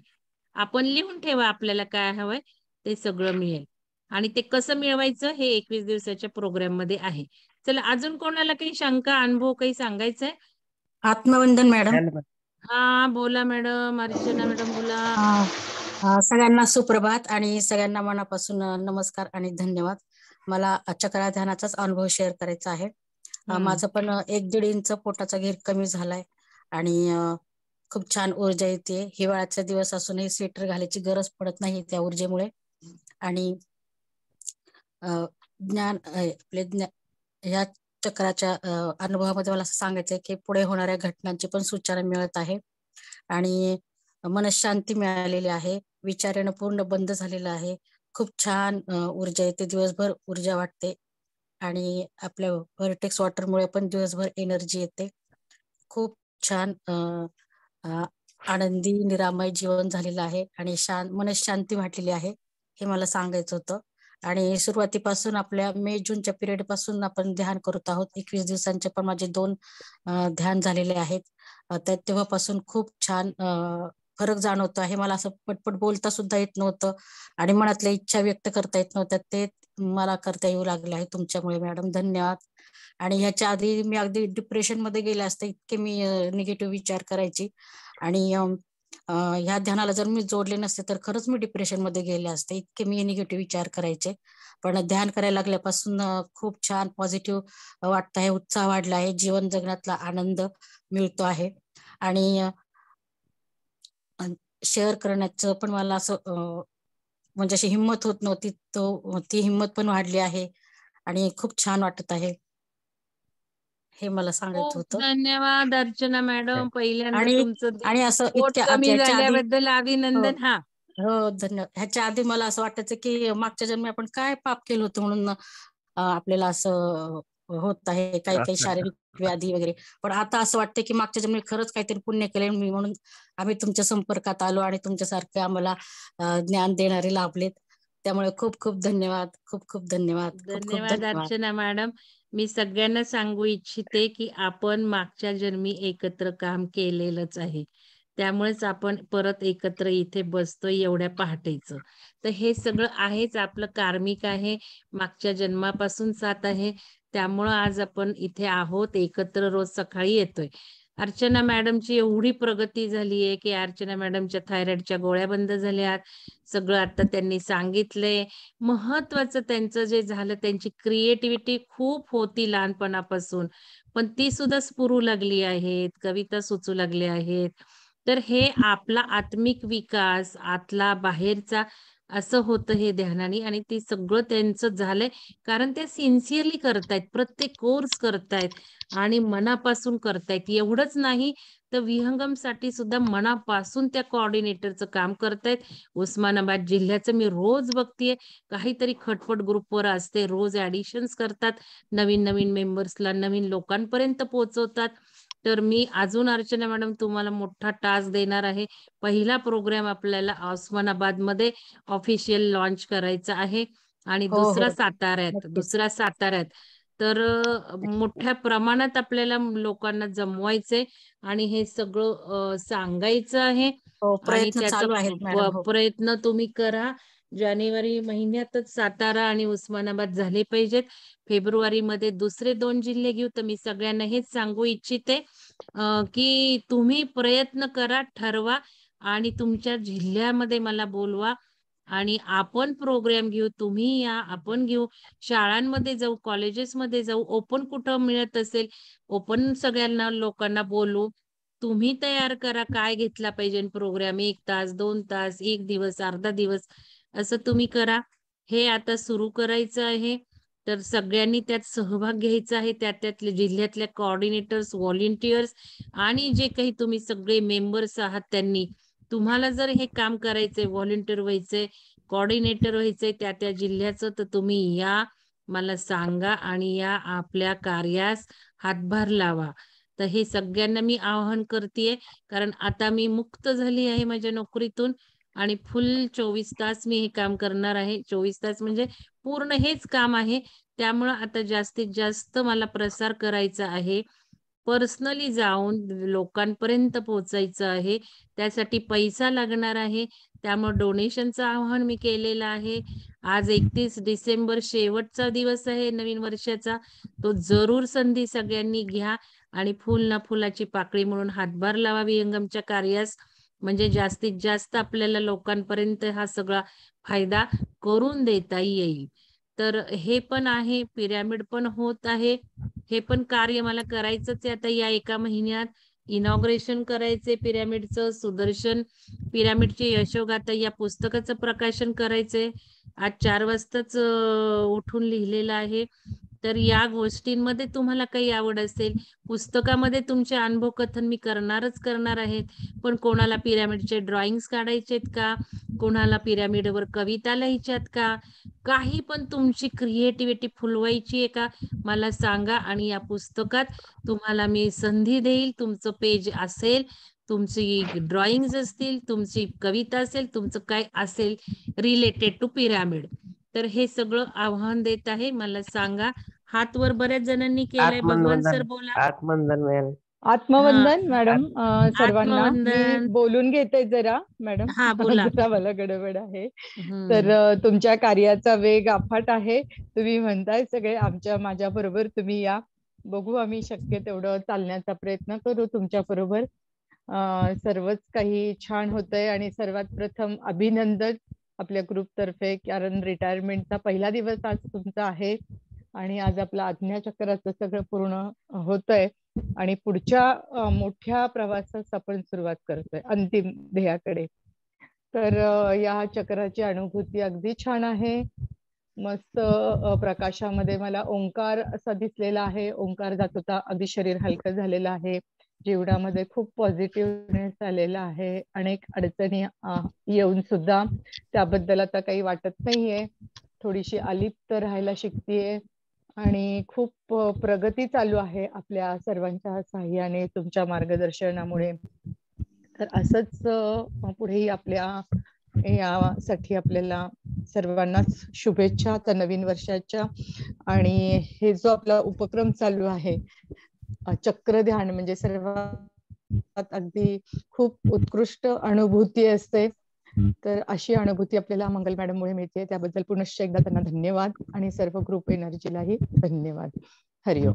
आपण लिहून ठेवा आपल्याला काय हवंय, ते सगळं मिळेल. आणि ते कसं मिळवायचं हे 21 दिवसाच्या प्रोग्राम मध्ये आहे. चला, अजून कोणाला काही शंका, अनुभव काही सांगायचंय? आत्मवंदन मॅडम. हा, बोला मॅडम. अर्चना मॅडम बोला. सगळ्यांना सुप्रभात आणि सगळ्यांना मनापासून नमस्कार आणि धन्यवाद. मला चक्रा ध्यानाचाच अनुभव शेअर करायचा आहे. माझं पण 1-1.5 इंच पोटाचा घेर कमी झालाय आणि खूप छान ऊर्जा येते. हिवाळ्याचा दिवस असूनही स्वेटर घालायची गरज पडत नाही त्या ऊर्जेमुळे. आणि ह्या चक्राच्या अनुभवामध्ये मला असं सांगायचंय की पुढे होणाऱ्या घटनांची पण सूचना मिळत आहे आणि मनशांती मिळालेली आहे. विचार येणं पूर्ण बंद झालेलं आहे. खूप छान ऊर्जा येते, दिवसभर ऊर्जा वाटते आणि आपल्या व्हर्टेक्स वॉटरमुळे पण दिवसभर एनर्जी येते. खूप छान आनंदी निरामय जीवन झालेलं आहे आणि मनशांती वाटलेली आहे, हे मला सांगायचं होतं. आणि सुरुवातीपासून आपल्या मे-जूनच्या पिरियड पासून आपण ध्यान करत आहोत. 21 दिवसांचे पण माझे 2 ध्यान झालेले आहेत. तेव्हापासून खूप छान फरक जाणवतो आहे. मला असं पटपट बोलता सुद्धा येत नव्हतं आणि मनातल्या इच्छा व्यक्त करता येत नव्हत्या. ते मला करता येऊ लागले आहे तुमच्यामुळे मॅडम. धन्यवाद. आणि ह्याच्या आधी मी अगदी डिप्रेशन मध्ये गेले असते, इतके मी निगेटिव्ह विचार करायची आणि ह्या ध्यानाला जर मी जोडले नसते तर खरंच मी डिप्रेशन मध्ये गेले असते. इतके मी निगेटिव्ह विचार करायचे. पण ध्यान करायला लागल्यापासून खूप छान पॉझिटिव्ह वाटत आहे, उत्साह वाढला आहे, जीवन जगण्यातला आनंद मिळतो आहे. आणि शेअर करण्याचं पण मला असं म्हणजे अशी हिंमत होत नव्हती, ती हिंमत पण वाढली आहे आणि खूप छान वाटत आहे, हे मला सांगायचं खूप होतं. धन्यवाद अर्चना मॅडम. पहिल्यांदा आणि तुमचं ते आणि असं पोट इतक्या कमी ह्याच्या आधी झाल्याबद्दल अभिनंदन. हा हो धन्यवाद. ह्याच्या आधी मला असं वाटायचं की मागच्या जन्मी आपण काय पाप केलं होतं म्हणून आपल्याला असं होत आहे काही काही शारीरिक व्याधी वगैरे. पण आता असं वाटतं की मागच्या जन्मी खरंच काहीतरी पुण्य केले मी, म्हणून आम्ही तुमच्या संपर्कात आलो आणि तुमच्यासारखे आम्हाला ज्ञान देणारे लाभलेत. त्यामुळे खूप खूप धन्यवाद, खूप खूप धन्यवाद, खूप खूप धन्यवाद धन्यवाद. अर्चना मॅडम. मी सगळ्यांना सांगू इच्छिते की आपण मागच्या जन्मी एकत्र काम केलेलंच आहे, त्यामुळेच आपण परत एकत्र इथे बसतोय एवढ्या पहाटेचं. तर हे सगळं आहेच, आपलं कार्मिक आहे, मागच्या जन्मापासून साथ आहे, त्यामुळं आज आपण इथे आहोत, एकत्र रोज सकाळी येतोय. अर्चना मॅडमची एवढी प्रगती झाली आहे की अर्चना मॅडमच्या थायरॉइडच्या गोळ्या बंद झाल्यात, सगळं आता त्यांनी सांगितलंय. महत्वाचं त्यांचं जे झालं, त्यांची क्रिएटिव्हिटी खूप होती लहानपणापासून, पण ती सुद्धा स्फुरू लागली आहेत, कविता सुचू लागल्या आहेत. तर हे आपला आत्मिक विकास, आतला बाहेरचा असं होतं हे ध्यानाने. आणि ते सगळं त्यांचं झालंय कारण ते सिन्सिअरली करतायत, प्रत्येक कोर्स करतायत आणि मनापासून करतायत. एवढंच नाही तर विहंगमसाठी सुद्धा मनापासून त्या कोऑर्डिनेटरचं काम करतायत. उस्मानाबाद जिल्ह्याचं मी रोज बघतेय, काहीतरी खटपट ग्रुपवर असते, रोज ऍडिशन्स करतात, नवीन नवीन मेंबर्सला, नवीन लोकांपर्यंत पोहोचवतात. तर मी अजून अर्चना मॅडम तुम्हाला मोठा टास्क देणार आहे. पहिला प्रोग्राम आपल्याला उस्मानाबाद मध्ये ऑफिशियल लॉन्च करायचा आहे आणि हो हो नक्कीच. दुसरा साताऱ्यात. तर मोठ्या प्रमाणात आपल्याला लोकांना जमवायचंय आणि हे सगळं सांगायचं आहे. हो आणि प्रयत्न त्याचा चालू आहेत मॅडम. हो प्रयत्न तुम्ही करा. जानेवारी महिन्यातच सातारा आणि उस्मानाबाद झाले पाहिजेत. फेब्रुवारीमध्ये दुसरे 2 जिल्हे घेऊ. तर मी सगळ्यांना हेच सांगू इच्छिते की तुम्ही प्रयत्न करा, ठरवा आणि तुमच्या जिल्ह्यामध्ये मला बोलवा आणि आपण प्रोग्राम घेऊ. तुम्ही या, आपण घेऊ, शाळांमध्ये जाऊ, कॉलेजेसमध्ये जाऊ, ओपन कुठं मिळत असेल ओपन सगळ्यांना लोकांना बोलू. तुम्ही तयार करा काय घेतला पाहिजे प्रोग्राम, 1 तास, 2 तास, 1 दिवस, अर्धा दिवस, असं तुम्ही करा. हे आता सुरू करायचं आहे. तर सगळ्यांनी त्यात सहभाग घ्यायचा आहे. त्यातल्या जिल्ह्यातल्या कोऑर्डिनेटर्स, व्हॉलेंटियर्स आणि जे काही तुम्ही सगळे मेंबर्स आहात त्यांनी, तुम्हाला जर हे काम करायचंय, व्हॉलेंटियर व्हायचंय, कोऑर्डिनेटर व्हायचंय त्या जिल्ह्याचं, तर तुम्ही या, मला सांगा आणि या आपल्या कार्यास हातभार लावा. तर हे सगळ्यांना मी आवाहन करतेय, कारण आता मी मुक्त झाली आहे माझ्या नोकरीतून आणि फुल 24 तास मी हे काम करणार आहे. 24 तास म्हणजे पूर्ण हेच काम आहे. त्यामुळं आता जास्तीत जास्त मला प्रसार करायचा आहे, पर्सनली जाऊन लोकांपर्यंत पोहोचायचं आहे. त्यासाठी पैसा लागणार आहे. त्यामुळे डोनेशनचं आवाहन मी केलेलं आहे. आज 31 डिसेंबर शेवटचा दिवस आहे नवीन वर्षाचा. तो जरूर संधी सगळ्यांनी घ्या आणि फुल ना फुलाची पाकळी म्हणून हातभार लावा विहंगमच्या कार्यास. म्हणजे जास्तीत जास्त आपल्याला लोकांपर्यंत हा सगळा फायदा करून देता येईल. तर हे पण आहे, पिरॅमिड पण होत आहे. हे पण कार्य मला करायचंच आहे. आता या 1 महिन्यात इनॉग्रेशन करायचे पिरॅमिडचं, सुदर्शन पिरॅमिडची यशोगाथा या पुस्तकाचं प्रकाशन करायचंय. आज 4 वाजताच उठून लिहिलेलं आहे. तर या गोष्टींमध्ये तुम्हाला काही आवड असेल, पुस्तकामध्ये तुमचे अनुभव कथन मी करणार आहे. पण कोणाला पिरॅमिडचे ड्रॉइंग्स काढायचेत का, कोणाला पिरॅमिडवर कविता लिहायच्यात का, काही पण तुमची क्रिएटिव्हिटी फुलवायची आहे का, मला सांगा आणि या पुस्तकात तुम्हाला मी संधी देईल. तुमचं पेज असेल, तुमची ड्रॉइंग्स असतील, तुमची कविता असेल, तुमचं काय असेल रिलेटेड टू पिरॅमिड, तर हे सगळं आव्हान देत आहे. मला सांगा. हात वर बऱ्याच जणांनी केलंय. भगवान सर बोला. आत्मवंदन हा, मॅडम. सर्वांना मी आत्मवंदन. बोलून घेते जरा मॅडम. हा बोला. जरा मला गडबड आहे. तर हम्म. तुमच्या कार्याचा वेग अफाट आहे. तुम्ही म्हणताय सगळे माझ्या बरोबर तुम्ही या. बघू आम्ही शक्य तेवढं चालण्याचा प्रयत्न करू तुमच्या बरोबर. सर्वच काही छान होतंय आणि सर्वात प्रथम अभिनंदन आपल्या ग्रुपतर्फे, कारण रिटायरमेंटचा पहिला दिवस आज तुमचा आहे आणि आज आपलं आज्ञाचक्राचं सगळं पूर्ण होतंय आणि पुढच्या मोठ्या प्रवासास आपण सुरुवात करतोय अंतिम ध्येयाकडे. तर या चक्राची अनुभूती अगदी छान आहे. मस्त प्रकाशामध्ये मला ओंकार असा दिसलेला आहे. ओंकार जात होता, अगदी शरीर हलकं झालेलं आहे. जीवनामध्ये खूप पॉझिटिव्हनेस आलेला आहे. अनेक अडचणी येऊन सुद्धा त्याबद्दल आता काही वाटत नाहीये. थोडीशी अलिप्त राहायला शिकतेय आणि खूप प्रगती चालू आहे आपल्या सर्वांच्या साह्याने, तुमच्या मार्गदर्शनामुळे. तर असंच पुढेही आपल्या यासाठी आपल्याला सर्वांनाच शुभेच्छा त्या नवीन वर्षाच्या. आणि हे जो आपला उपक्रम चालू आहे चक्र ध्यान, म्हणजे सर्वात अगदी खूप उत्कृष्ट अनुभूती असते. तर अशी अनुभूती आपल्याला मंगल मॅडम मुळे मिळते, त्याबद्दल पुनश्च एकदा त्यांना धन्यवाद आणि सर्व ग्रुप एनर्जीलाही धन्यवाद. हरिओम.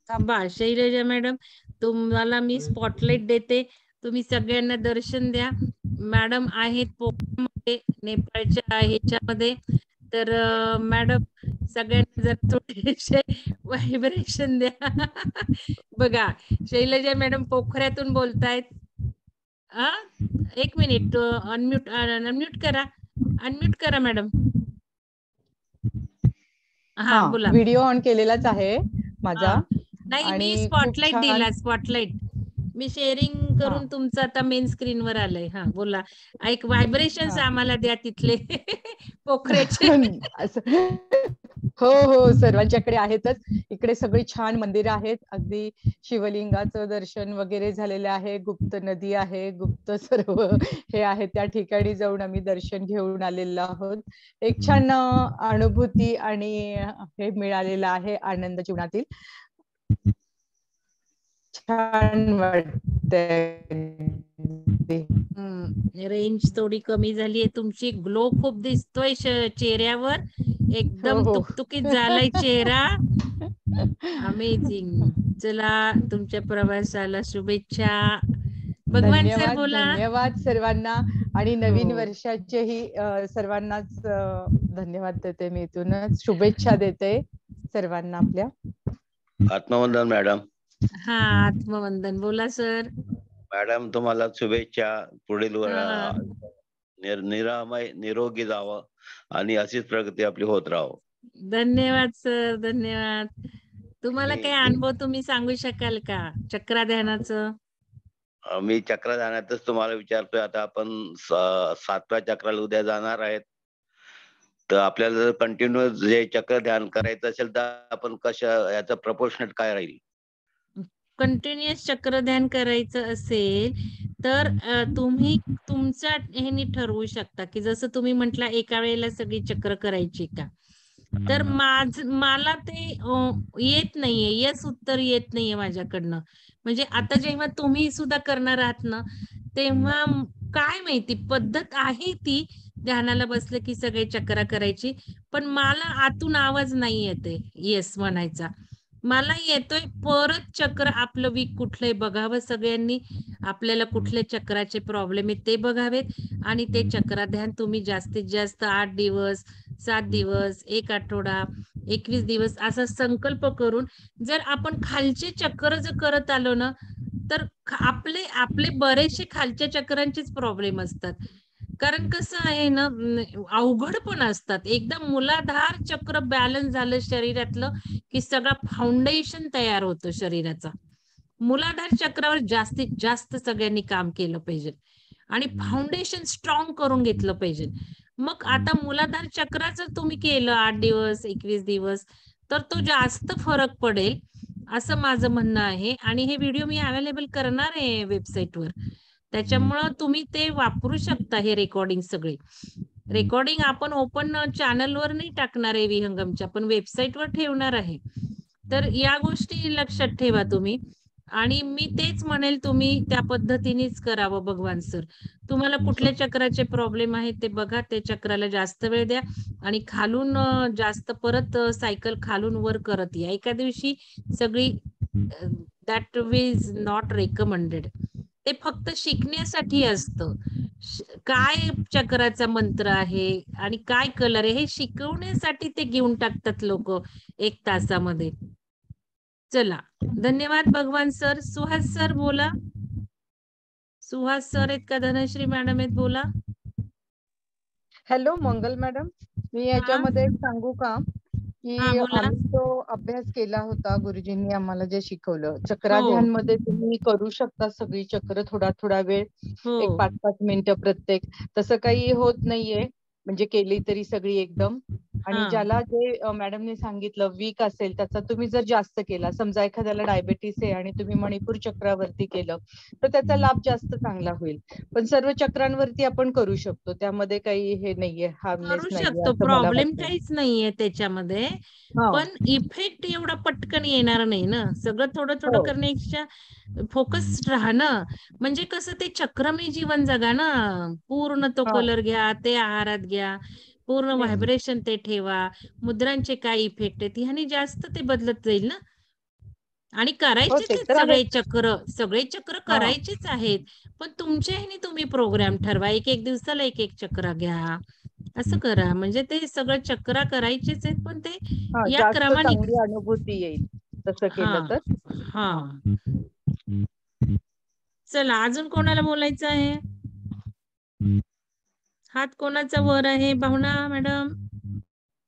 थांबा शैलजा मॅडम, तुम्हाला मी स्पॉटलाइट देते. तुम्ही सगळ्यांना दर्शन द्या. मॅडम आहेत पोखरामध्ये, नेपाळच्या ह्याच्यामध्ये. तर मॅडम सगळ्यांना जर थोडेसे व्हायब्रेशन द्या. बघा शैलजा मॅडम पोखऱ्यातून बोलतायत. एक मिनिट, अनम्यूट करा मॅडम. हा बोला. व्हिडिओ ऑन केलेलाच आहे माझा. नाही, मी आणि स्पॉटलाइट दिला, स्पॉटलाइट मी शेअरिंग करून तुमचं आता मेन स्क्रीन वर आलंय. हा बोला. एक व्हायब्रेशन्स आम्हाला द्या तिथले पोखऱ्याचे. हो हो, सर्वांच्याकडे आहेतच. इकडे सगळी छान मंदिरं आहेत. अगदी शिवलिंगाचं दर्शन वगैरे झालेलं आहे. गुप्त नदी आहे, गुप्त सर्व हे आहे. त्या ठिकाणी जाऊन आम्ही दर्शन घेऊन आलेलो आहोत. एक छान अनुभूती आणि हे मिळालेलं आहे आनंद जीवनातील. छान वाटतंय. रेंज थोडी कमी झालीये तुमची. ग्लो खूप दिसतोय चेहऱ्यावर. एकदम तुकतुकीत झालाय चेहरा. अमेझिंग. चला, तुमच्या प्रवासाला शुभेच्छा. भगवान सर बोला. धन्यवाद सर्वांना आणि नवीन वर्षाचेही सर्वांनाच धन्यवाद देते. मी इथूनच शुभेच्छा देते सर्वांना आपल्या. आत्मवंदन मॅडम. हा, आत्मवंदन. बोला सर. मॅडम तुम्हाला शुभेच्छा. पुढील निरामय निरोगी जावं आणि अशीच प्रगती आपली होत राहावं. धन्यवाद सर, धन्यवाद. तुम्हाला काही अनुभव तुम्ही सांगू शकाल का चक्राध्यानाचं? मी चक्राध्यानातच तुम्हाला विचारतोय. आता आपण 7व्या चक्राला उद्या जाणार आहेत. तर आपल्याला जर कंटिन्यू जे चक्र ध्यान करायचं असेल तर आपण कसं, याचं प्रपोर्शनेट काय राहील? कंटिन्युअस चक्र ध्यान करायचं असेल तर तुम्ही तुमच्या ह्यानी ठरवू शकता की जसं तुम्ही म्हटला एका वेळेला सगळी चक्र करायची का. तर मला ते येत नाहीये, यस उत्तर येत नाहीये माझ्याकडनं. म्हणजे आता जेव्हा तुम्ही सुद्धा करणार आहात ना, तेव्हा काय माहिती पद्धत आहे ती ध्यानाला बसलं की सगळे चक्र करायची, पण मला आतून आवाज नाही येते येस म्हणायचा. मला येतोय परत चक्र आपलं वीक कुठलंय बघावं सगळ्यांनी. आपल्याला कुठले चक्राचे प्रॉब्लेम आहेत ते बघावेत आणि ते चक्राध्यान तुम्ही जास्तीत जास्त 8 दिवस, 7 दिवस, 1 आठवडा, 21 दिवस असा संकल्प करून जर आपण खालचे चक्र जर करत आलो ना, तर आपले बरेचसे खालच्या चक्रांचेच प्रॉब्लेम असतात. कारण कसं आहे ना, अवघड पण असतात. एकदा मूलाधार चक्र बॅलन्स झालं शरीरातलं की सगळा फाउंडेशन तयार होतो शरीराचा. मूलाधार चक्रावर जास्तीत जास्त सगळ्यांनी काम केलं पाहिजे आणि फाउंडेशन स्ट्रॉंग करून घेतलं पाहिजे. मग आता मूलाधार चक्राचं तुम्ही केलं 8 दिवस, 21 दिवस, तर तो जास्त फरक पडेल असं माझं म्हणणं आहे. आणि हे व्हिडिओ मी अवेलेबल करणार आहे वेबसाईटवर, त्याच्यामुळं तुम्ही ते वापरू शकता. हे रेकॉर्डिंग सगळे रेकॉर्डिंग आपण ओपन चॅनलवर नाही टाकणार आहे विहंगमच्या, पण वेबसाईटवर ठेवणार आहे. तर या गोष्टी लक्षात ठेवा तुम्ही. आणि मी तेच म्हणेल तुम्ही त्या पद्धतीनेच करावं. भगवान सर, तुम्हाला कुठल्या चक्राचे प्रॉब्लेम आहेत ते बघा, ते चक्राला जास्त वेळ द्या आणि खालून जास्त परत सायकल खालून वर करत या. एका दिवशी सगळी दॅट इज नॉट रेकमेंडेड. ते फक्त शिकण्यासाठी असतं. काय चक्राचा मंत्र आहे आणि काय कलर आहे हे शिकवण्यासाठी ते घेऊन टाकतात लोक 1 तासामध्ये. चला, धन्यवाद भगवान सर. सुहास सर बोला. सुहास सर आहेत का? धनश्री मॅडम आहेत, बोला. हॅलो मंगल मॅडम, मी याच्यामध्ये एक सांगू का हा, की बोला. आम्ही तो अभ्यास केला होता, गुरुजींनी आम्हाला जे शिकवलं, हो चक्राध्यान मध्ये तुम्ही करू शकता सगळी चक्र थोडा थोडा वेळ, हो एक 5-5 मिनिटं प्रत्येक. तसं काही होत नाहीये, म्हणजे केली तरी सगळी एकदम. आणि हा ज्याला जे मॅडमने सांगितलं वीक असेल त्याचा तुम्ही जर जास्त केला, समजा एखाद्याला डायबेटीस आहे आणि तुम्ही मणिपूर चक्रावरती केलं तर त्याचा लाभ जास्त चांगला होईल. पण सर्व चक्रांवरती आपण करू शकतो, त्यामध्ये काही हे नाहीये, हार्मनेस करू नाहीये शकतो, असं मला प्रॉब्लेम वाटतं. काहीच नाहीये त्याच्यामध्ये. हा. पण इफेक्ट एवढा पटकन येणार नाही ना. सगळं थोडं थोडं हो. करण्यापेक्षा फोकस राहणं, म्हणजे कसं ते चक्रमय जीवन जगा ना. पूर्ण तो हा. कलर घ्या, ते आहारात घ्या, पूर्ण तेच. व्हायब्रेशन ते ठेवा, मुद्रांचे काय इफेक्ट आहेत ह्यानी जास्त ते बदलत जाईल ना. आणि हो, करायचेच ते आहेत तर सगळे आहेच. चक्र, सगळे चक्र हा. करायचेच आहेत. पण तुमच्या ह्याने तुम्ही प्रोग्राम ठरवा, एक दिवसाला एक चक्र घ्या, असं करा. म्हणजे ते सगळं चक्र करायचेच आहेत, पण ते हा, या जास्त क्रमाने. चांगली अनुभूती येईल तसं हा केलं तर. हा. हा. चला, अजून कोणाला बोलायचं आहे? हात कोणाचा वर आहे? भावना मॅडम,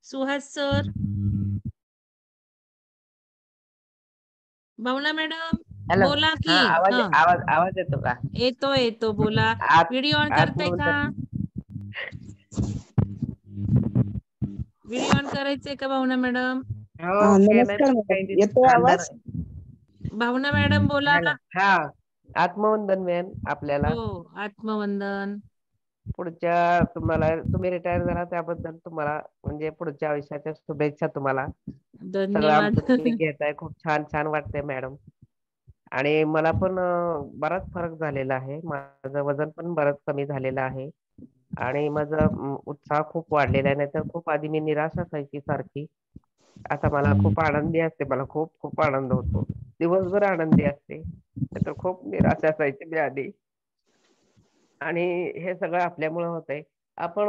सुहास सर, भावना मॅडम, हॅलो. बोला हा, की. आवाज हा, आवाज आवाज येतो का? येतो बोला. आत व्हिडिओ ऑन करताय का? आतमधून व्हिडिओ ऑन करायचंय का भावना मॅडम? हो, केलंय नमस्कार पण मॅडम, काही येतोय अंधार आवाज? आहे. भावना मॅडम बोला. हॅलो. हा, आत्मवंदन मॅन आपल्याला. हो, आत्मवंदन. पुढच्या तुम्ही रिटायर झाला त्याबद्दल तुम्हाला म्हणजे पुढच्या आयुष्याच्या शुभेच्छा तुम्हाला. सगळं धन्यवाद. आमचं तुम्ही घेताय, खूप छान छान वाटतंय मॅडम. आणि मला पण बराच फरक झालेला आहे. माझं वजन पण बरंच कमी झालेलं आहे. आणि माझा उत्साह खूप वाढलेला आहे. नाहीतर खूप आधी मी निराश असायची सारखी. आता मला खूप आनंदी असते. मला खूप खूप आनंद होतो. दिवसभर आनंदी असते. नाहीतर खूप निराश असायची मी आधी. आणि हे सगळं आपल्यामुळं होतंय. आपण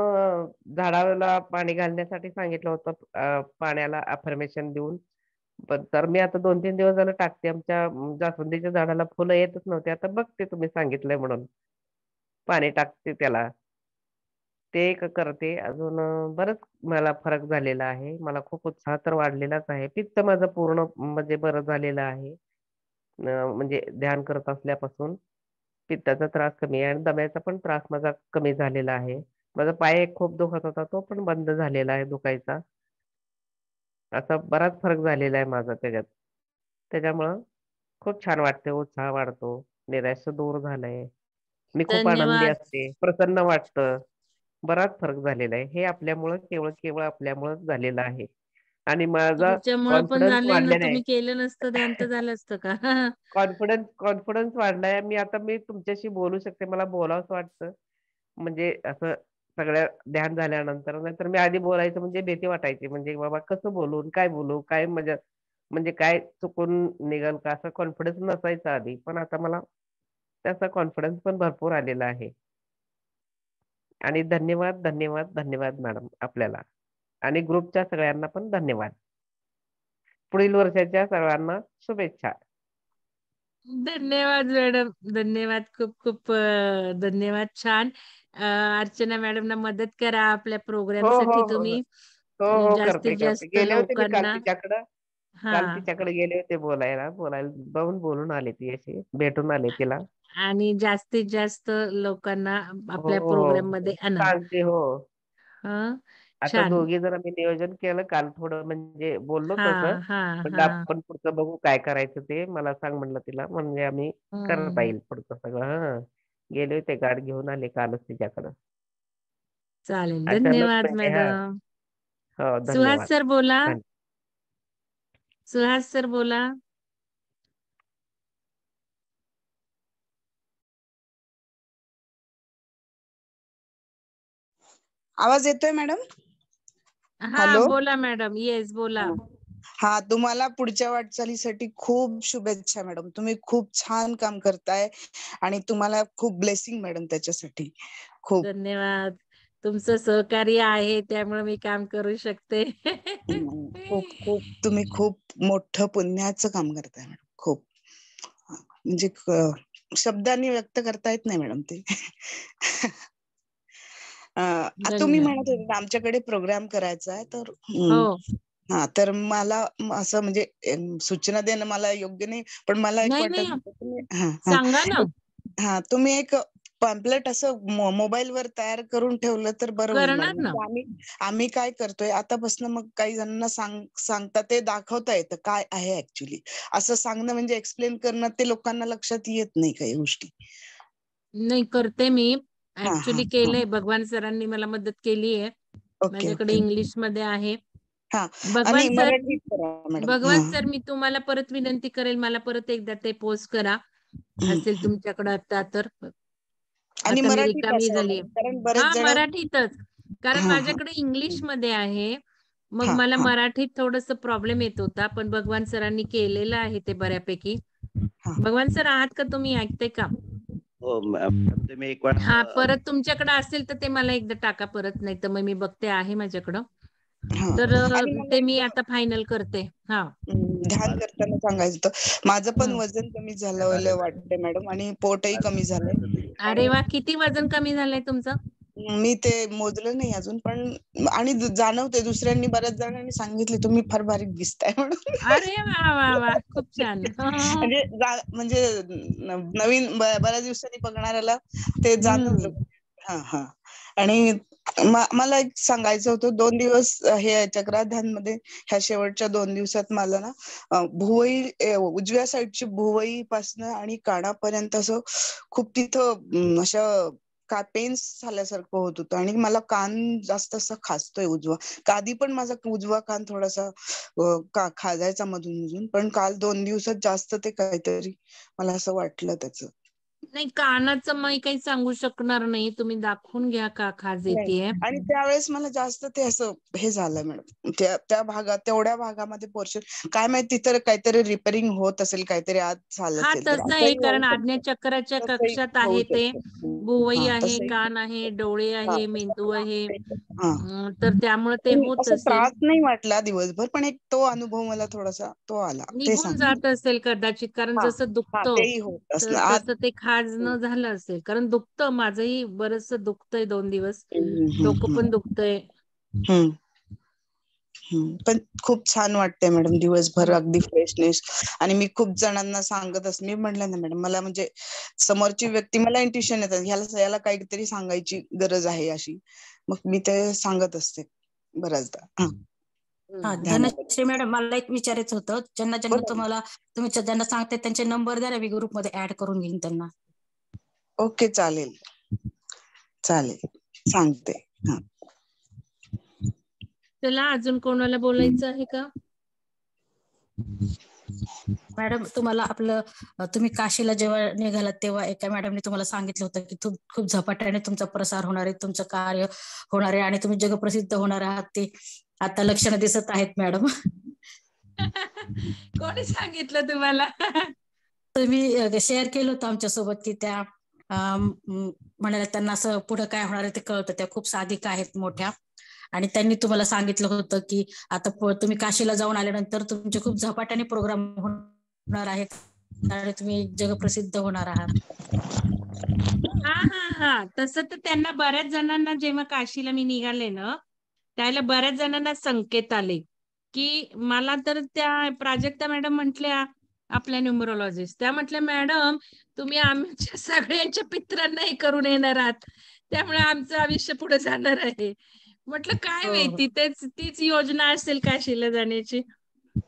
झाडाला पाणी घालण्यासाठी सांगितलं होतं, पाण्याला अफर्मेशन देऊन. पण तर मी आता 2-3 दिवस झालं टाकते. आमच्या जास्वंदीच्या झाडाला फुलं येतच नव्हती. आता बघते तुम्ही सांगितलंय म्हणून. पाणी टाकते त्याला. ते एक करते. अजून बरंच मला फरक झालेला आहे. मला खूप उत्साह तर वाढलेलाच आहे. पित्त माझं पूर्ण म्हणजे बरं झालेलं आहे. म्हणजे ध्यान करत असल्यापासून पित्ताचा त्रास कमी आहे आणि दम्याचा पण त्रास माझा कमी झालेला आहे. माझा पाय एक खूप दुखत होता, तो पण बंद झालेला आहे दुखायचा. असा बराच फरक झालेला आहे माझा त्याच्यात. त्याच्यामुळं खूप छान वाटते, उत्साह वाढतो, नैराश्य दूर झालंय. मी खूप आनंदी धन्यवाद. असते, प्रसन्न वाटतं. बराच फरक झालेला आहे. हे आपल्यामुळं केवळ आपल्यामुळंच झालेलं आहे. आणि माझा तुमच्यामुळं पण कॉन्फिडन्स झालंय ना, वाढलेला आहे. तुम्ही केलं नसतं ध्यान तर झालं असतं का? कॉन्फिडन्स वाढलाय. मी तुमच्याशी बोलू शकते. मला बोलावंसं वाटतं. म्हणजे असं सगळं ध्यान झाल्यानंतर. नाहीतर मी आधी बोलायचं म्हणजे भीती वाटायची. म्हणजे बाबा कसं बोलू? काय बोलू? काय म्हणजे काय चुकून निघेल का? असा कॉन्फिडन्स नसायचा आधी. पण आता मला त्याचा कॉन्फिडन्स पण भरपूर आलेला आहे. आणि धन्यवाद, धन्यवाद, धन्यवाद मॅडम आपल्याला. आणि ग्रुपच्या सगळ्यांना पण धन्यवाद. पुढील वर्षाच्या सर्वांना शुभेच्छा. धन्यवाद मॅडम, धन्यवाद. खूप खूप धन्यवाद. छान. अर्चना मॅडमना मदत करा आपल्या प्रोग्राम हो, हो, साठी हो, हो. तुम्ही. हो, हो. जास्तीत करते. जास्त गेले होते मी लोकांना. हा. काल तिच्याकडे गेले होते बोलायला. जाऊन बोलून आले तिच्याशी. भेटून आले तिला. आणि जास्तीत जास्त लोकांना हो, आपल्या हो, प्रोग्राम मध्ये हो. आणा. सांगते हो. हा, आता छान. दोघी जण आम्ही नियोजन केलं काल थोडं म्हणजे बोललो हा तसं. हा म्हणलं हा. आपण पुढचं बघू काय करायचं ते. मला सांग म्हणलं तिला. म्हणजे आम्ही करता हम्म. येईल पुढचं सगळं. हं. गेले होते गाठ घेऊन आले कालच तिच्याकडं. चालेल. अचानक धन्यवाद म्हणजे हां. मॅडम. हो, सुहास धन्यवाद. सर बोला. धन्यवाद. सुहास सर बोला. आवाज येतोय मॅडम? हा, हॅलो. बोला मॅडम. येस, बोला. हा, तुम्हाला पुढच्या वाटचालीसाठी खूप शुभेच्छा मॅडम. तुम्ही खूप छान काम करताय आणि तुम्हाला खूप ब्लेसिंग मॅडम त्याच्यासाठी. खूप धन्यवाद. तुमचं सहकार्य आहे त्यामुळे मी काम करू शकते. खूप खूप तुम्ही खूप मोठं पुण्याचं काम करताय मॅडम. खूप म्हणजे शब्दांनी व्यक्त करता येत नाही मॅडम ते. तुम्ही धन्यवाद. म्हणत होते ना, आमच्याकडे प्रोग्राम करायचा आहे तर हो. हा, तर मला असं म्हणजे सूचना देणं मला योग्य नाही, पण मला एक नाही वाटत नाही, होतं तुम्ही सांगा ना. तुम्ही एक पॅम्पलेट असं मोबाईलवर तयार करून ठेवलं तर बरं होईल करणार मॅडम. ना. म्हणजे आम्ही काय करतोय आतापासून, मग काही जणांना सांगता ते दाखवता येतं काय आहे ऍक्च्युली. असं सांगणं म्हणजे एक्सप्लेन करणं ते लोकांना लक्षात येत नाही काही गोष्टी. नाही, करते मी. हा ऍक्च्युली केलंय. भगवान सरांनी मला मदत केली आहे. ओके माझ्याकडे ओके. इंग्लिश मध्ये आहे. हा, भगवान आणि सर, मराठीत करा मॅडम. भगवान सर, मी तुम्हाला परत विनंती करेल, मला परत एकदा ते पोस्ट करा असेल तुमच्याकडे आता तर. आणि आता मी मराठीत रिकामी असावं झाली. मॅडम, कारण बरेच हा, जण मराठीतच. कारण हा हा माझ्याकडे इंग्लिश मध्ये आहे. मग हा मला हा मराठीत थोडस प्रॉब्लेम येत होता, पण भगवान सरांनी केलेलं आहे ते बऱ्यापैकी. हा. भगवान सर आहात का तुम्ही? ऐकते का? हो मॅम, तुम्ही एक वेळा हा, परत तुमच्याकडे असेल तर ते मला एकदा टाका परत, नाही तर मग मी बघते आहे माझ्याकडं. हा. तर आणि मला ते मी एक आता फायनल करते. हा, ध्यान करताना सांगायचं होतं, माझं पण हम्म. वजन कमी झालं वाटतंय मॅडम, आणि पोटही कमी झालंय. अरे वा, किती वजन कमी झालंय तुमचं? मी ते मोजलं नाही अजून, पण आणि जाणवते, दुसऱ्यांनी बऱ्याच जणांनी सांगितले तुम्ही फार बारीक दिसताय म्हणून. अरे वा वा वा, खूप छान. म्हणजे नवीन बऱ्याच दिवसांनी बघणाऱ्याला ते जाणवलं. हा हा. आणि मला एक सांगायचं होतं, 2 दिवस हे चक्राध्यानमध्ये ह्या शेवटच्या 2 दिवसात मला ना भुवई, उजव्या साईडची भुवई पासनं आणि कानापर्यंत असं खूप तिथं अशा पेन्स झाल्यासारखं होत होतं, आणि मला कान जास्त असं खाजतोय उजवा. आधी पण माझा उजवा कान थोडासा खाजायचा मधून मधून, पण काल 2 दिवसात जास्त ते काहीतरी मला असं वाटलं त्याचं. नाही, कानाचं मी काही सांगू शकणार नाही. तुम्ही दाखवून घ्या का खाज नाही, येतेय. आणि त्यावेळेस मला जास्त ते असं हे झालं मॅडम, त्या भागात, तेवढ्या भागामध्ये पोर्शन काय माहिती, तर काहीतरी रिपेअरिंग होत असेल, काहीतरी आज झालं हा, असेल, तर तसं आहे, असंही होऊ कारण शकतं. आज्ञाचक्राच्या तसंही कक्षात होऊ आहे ते. शकतं. भुवई हा, आहे, तसंही. कान आहे, डोळे हा, आहे, मेंदू आहे. हा. तर त्यामुळे ते होत असं असेल. त्रास नाही वाटला दिवसभर, पण एक तो अनुभव मला थोडासा तो आला, ते निघून सांग. जात असेल कदाचित, कारण हा जसं हा, दुखतं तेही होत असणार आज. तसं ते खाजणं झालं असेल. कारण दुखतं, माझंही बरंच दुखतंय 2 दिवस. हम्म, डोकं पण दुखतंय. हम्म. पण खूप छान वाटतंय मॅडम, दिवसभर अगदी फ्रेशनेस. आणि मी खूप जणांना सांगत असते, मी म्हटलं ना मॅडम, मला म्हणजे समोरची व्यक्ती, मला इंट्युशन येतात, याला काहीतरी सांगायची गरज आहे अशी, मग मी ते सांगत असते बऱ्याचदा. हा, धनश्री मॅडम, मला एक विचारायचं होतं, ज्यांना तुम्हाला, तुम्ही ज्यांना सांगते त्यांचे नंबर द्या ना, मी ग्रुपमध्ये ऍड करून घेईन त्यांना. ओके, चालेल चालेल, सांगते. हा, चला, अजून कोणाला बोलायचं आहे का? मॅडम, तुम्हाला तुम्ही काशीला जेव्हा निघालात तेव्हा एका मॅडमने तुम्हाला सांगितलं होतं की खूप झपाट्याने तुमचा प्रसार होणार आहे, तुमचं कार्य होणार आहे आणि तुम्ही जगप्रसिद्ध होणार आहात. ते आता लक्षणं दिसत आहेत मॅडम. कोणी सांगितलं तुम्हाला? तुम्ही शेअर केलं होतं आमच्यासोबत की त्या म्हणाल्या त्यांना असं पुढे काय होणार आहे ते कळतं, त्या खूप साधिक आहेत मोठ्या, आणि त्यांनी तुम्हाला सांगितलं होतं की आता तुम्ही काशीला जाऊन आल्यानंतर तुमचे खूप झपाट्याने प्रोग्राम होणार आहेत आणि तुम्ही जगप्रसिद्ध होणार आहात. हा हा हा, तसं तर त्यांना बऱ्याच जणांना, जेव्हा काशीला मी निघाले ना, त्याला बऱ्याच जणांना संकेत आले की, मला तर त्या प्राजक्ता मॅडम म्हटल्या, आपल्या न्यूमरोलॉजिस्ट, त्या म्हटल्या, मॅडम तुम्ही आमच्या सगळ्यांच्या पित्रांना हे करून येणार आहात, त्यामुळे आमचं आयुष्य पुढे जाणार आहे. म्हटलं काय माहिती, तीच योजना असेल काशीला जाण्याची,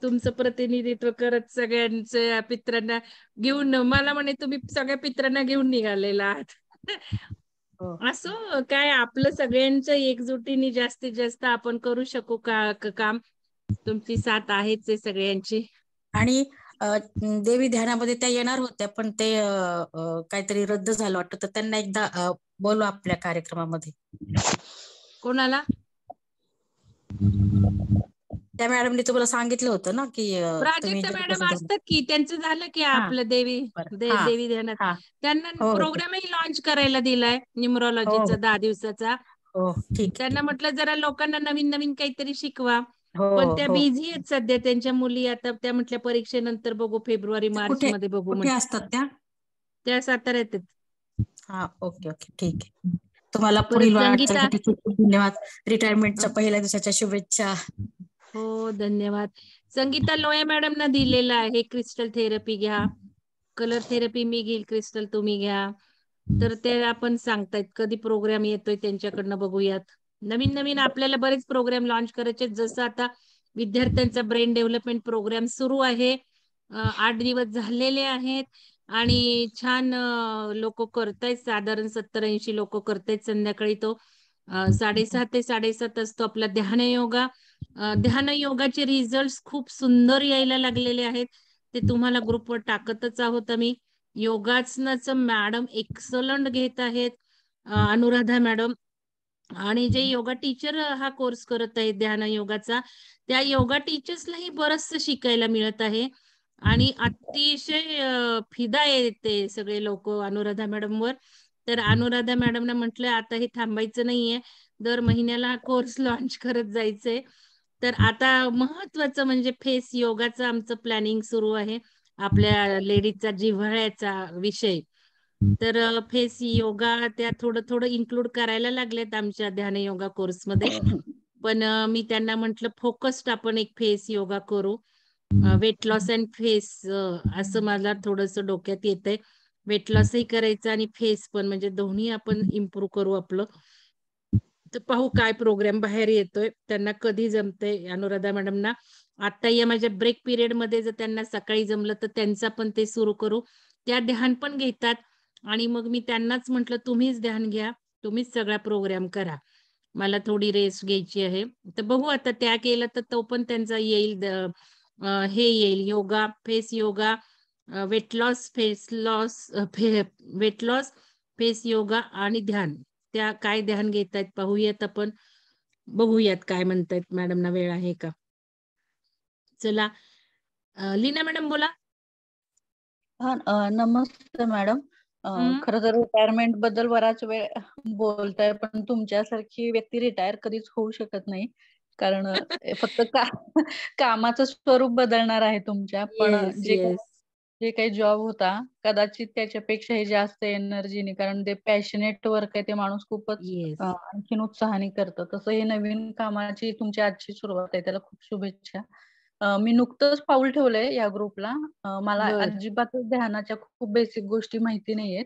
तुमचं प्रतिनिधित्व करत सगळ्यांच्या पित्रांना घेऊन. मला म्हणे, तुम्ही सगळ्या पित्रांना घेऊन निघालेला आहात. असं काय, आपलं सगळ्यांच्या एकजुटीने जास्तीत जास्त आपण करू शकू का काम. तुमची साथ आहेच आहे सगळ्यांची. आणि देवी ध्यानामध्ये त्या येणार होत्या, पण ते काहीतरी रद्द झालं वाटतं, तर त्यांना एकदा बोलू आपल्या कार्यक्रमामध्ये. कोणाला? त्या मॅडमने तुम्हाला सांगितलं होतं ना की तुम्ही प्राजक्ता मॅडम असतात की त्यांचं झालं की आपलं देवी देवी ध्यानात त्यांना हो प्रोग्रामही लॉन्च करायला दिलाय न्यूमरोलॉजीचा 10 दिवसाचा. हो ठीक त्यांना म्हटलं जरा लोकांना नवीन नवीन काहीतरी शिकवा. हो पण त्या हो बिझी आहेत सध्या. त्यांच्या मुली आता त्या म्हटल्या परीक्षेनंतर बघू, फेब्रुवारी मार्च मध्ये बघू. कुठे असतात त्या साताऱ्यात आहेत. हा ओके ओके ठीक आहे. तुम्हाला परत पुढील संगीता वाटचालीसाठी खूप खूप धन्यवाद. रिटायरमेंटच्या पहिल्या दिवसाच्या शुभेच्छा. हो धन्यवाद. संगीता लोया मॅडमना दिलेला आहे क्रिस्टल थेरपी घ्या, कलर थेरपी मी घेईल, क्रिस्टल तुम्ही घ्या. तर ते आपण सांगतायत कधी प्रोग्राम येतोय त्यांच्याकडनं बघूयात. नवीन नवीन आपल्याला बरेच प्रोग्राम लॉन्च करायचे. जसं आता विद्यार्थ्यांचा ब्रेन डेव्हलपमेंट प्रोग्राम सुरू आहे. 8 दिवस झालेले आहेत आणि छान लोक करतायत. साधारण 70-80 लोक करतायत. संध्याकाळी तो 6:30 ते 7:30 असतो आपला ध्यान योगा. ध्यान योगाचे रिझल्ट खूप सुंदर यायला लागलेले आहेत. ते तुम्हाला ग्रुपवर टाकतच आहोत आम्ही. योगासनाचं मॅडम एक्सलंट घेत आहेत, अनुराधा मॅडम. आणि जे योगा टीचर हा कोर्स करत आहेत ध्यान योगाचा, त्या योगा टीचर्सलाही बरचसं शिकायला मिळत आहे. आणि अतिशय फिदा आहे ते सगळे लोक अनुराधा मॅडमवर. तर अनुराधा मॅडमने म्हटलं आता हे थांबायचं नाहीये, दर महिन्याला हा कोर्स लॉन्च करत जायचंय. तर आता महत्वाचं म्हणजे फेस योगाचं आमचं प्लॅनिंग सुरू आहे. आपल्या लेडीजचा जिव्हाळ्याचा विषय. तर फेस योगा त्या थोडं थोडं इन्क्लूड करायला लागलेत आमच्या ध्यान योगा कोर्समध्ये. पण मी त्यांना म्हटलं फोकस्ड आपण एक फेस योगा करू. वेट लॉस अँड फेस असं मला थोडंसं डोक्यात येतंय. वेट लॉसही करायचं आणि फेस पण, म्हणजे दोन्ही आपण इम्प्रूव्ह करू आपलं. तर पाहू काय प्रोग्राम बाहेर येतोय, त्यांना कधी जमतंय अनुराधा मॅडमना. आता या माझ्या ब्रेक पिरियड मध्ये जर त्यांना सकाळी जमलं तर त्यांचा पण ते सुरू करू. त्या ध्यान पण घेतात. आणि मग मी त्यांनाच म्हटलं तुम्हीच ध्यान घ्या, तुम्हीच सगळा प्रोग्राम करा, मला थोडी रेस्ट घ्यायची आहे. तर बघू आता त्या केलं तर तो पण त्यांचा येईल. हे येईल yoga, face yoga, weight loss, face loss, weight loss, face yoga आणि ध्यान. त्या काय ध्यान घेत आहेत पाहूयात आपण. बघूयात काय म्हणतायत मॅडमना वेळ आहे का. चला लीना मॅडम बोला. नमस्ते मॅडम. खरं तर रिटायरमेंट बद्दल बराच वेळ बोलताय, पण तुमच्यासारखी व्यक्ती रिटायर कधीच होऊ शकत नाही. कारण फक्त कामाचं स्वरूप बदलणार आहे तुमच्या, पण जे काही जॉब होता कदाचित त्याच्यापेक्षाही जास्त एनर्जीने, कारण ते पॅशनेट वर्क आहे, ते माणूस खूपच आणखीन उत्साहाने करतं. तसं हे नवीन कामाची तुमची आजची सुरुवात आहे, त्याला खूप शुभेच्छा. मी नुकतंच पाऊल ठेवलंय या ग्रुपला. मला अजिबातच ध्यानाच्या खूप बेसिक गोष्टी माहिती नाहीयेत,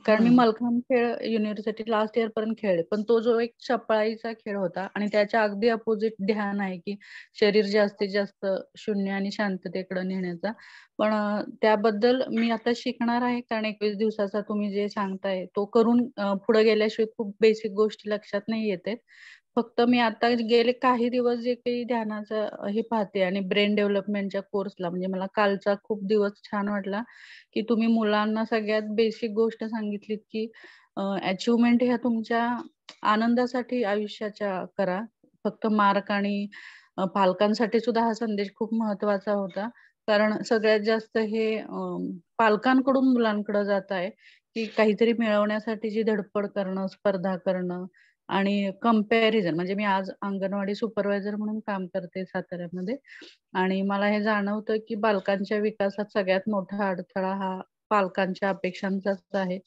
कारण मी मलखांब युनिव्हर्सिटी लास्ट इयर पर्यंत खेळले, पण तो जो एक सफाईचा खेळ होता आणि त्याच्या अगदी अपोजिट ध्यान आहे की शरीर जास्तीत जास्त शून्य आणि शांततेकडे नेण्याचा. पण त्याबद्दल मी आता शिकणार आहे, कारण 21 दिवसाचा तुम्ही जे सांगताय तो करून पुढे गेल्याशिवाय खूप बेसिक गोष्टी लक्षात नाही येते. फक्त मी आता गेले काही दिवस जे काही ध्यानाचं हे पाहते आणि ब्रेन डेव्हलपमेंटच्या कोर्सला, म्हणजे मला कालचा खूप दिवस छान वाटला की तुम्ही मुलांना सगळ्यात बेसिक गोष्ट सांगितलीत की अचिव्हमेंट ह्या तुमच्या आनंदासाठी आयुष्याच्या करा. फक्त मार्क आणि पालकांसाठी सुद्धा हा संदेश खूप महत्वाचा होता, कारण सगळ्यात जास्त हे पालकांकडून मुलांकडे जात आहे की काहीतरी मिळवण्यासाठी धडपड करणं, स्पर्धा करणं आणि कंपॅरिझन. म्हणजे मी आज अंगणवाडी सुपरवायझर म्हणून काम करते साताऱ्यामध्ये, आणि मला हे जाणवतं की बालकांच्या विकासात सगळ्यात मोठा अडथळा हा पालकांच्या अपेक्षांचाच आहे.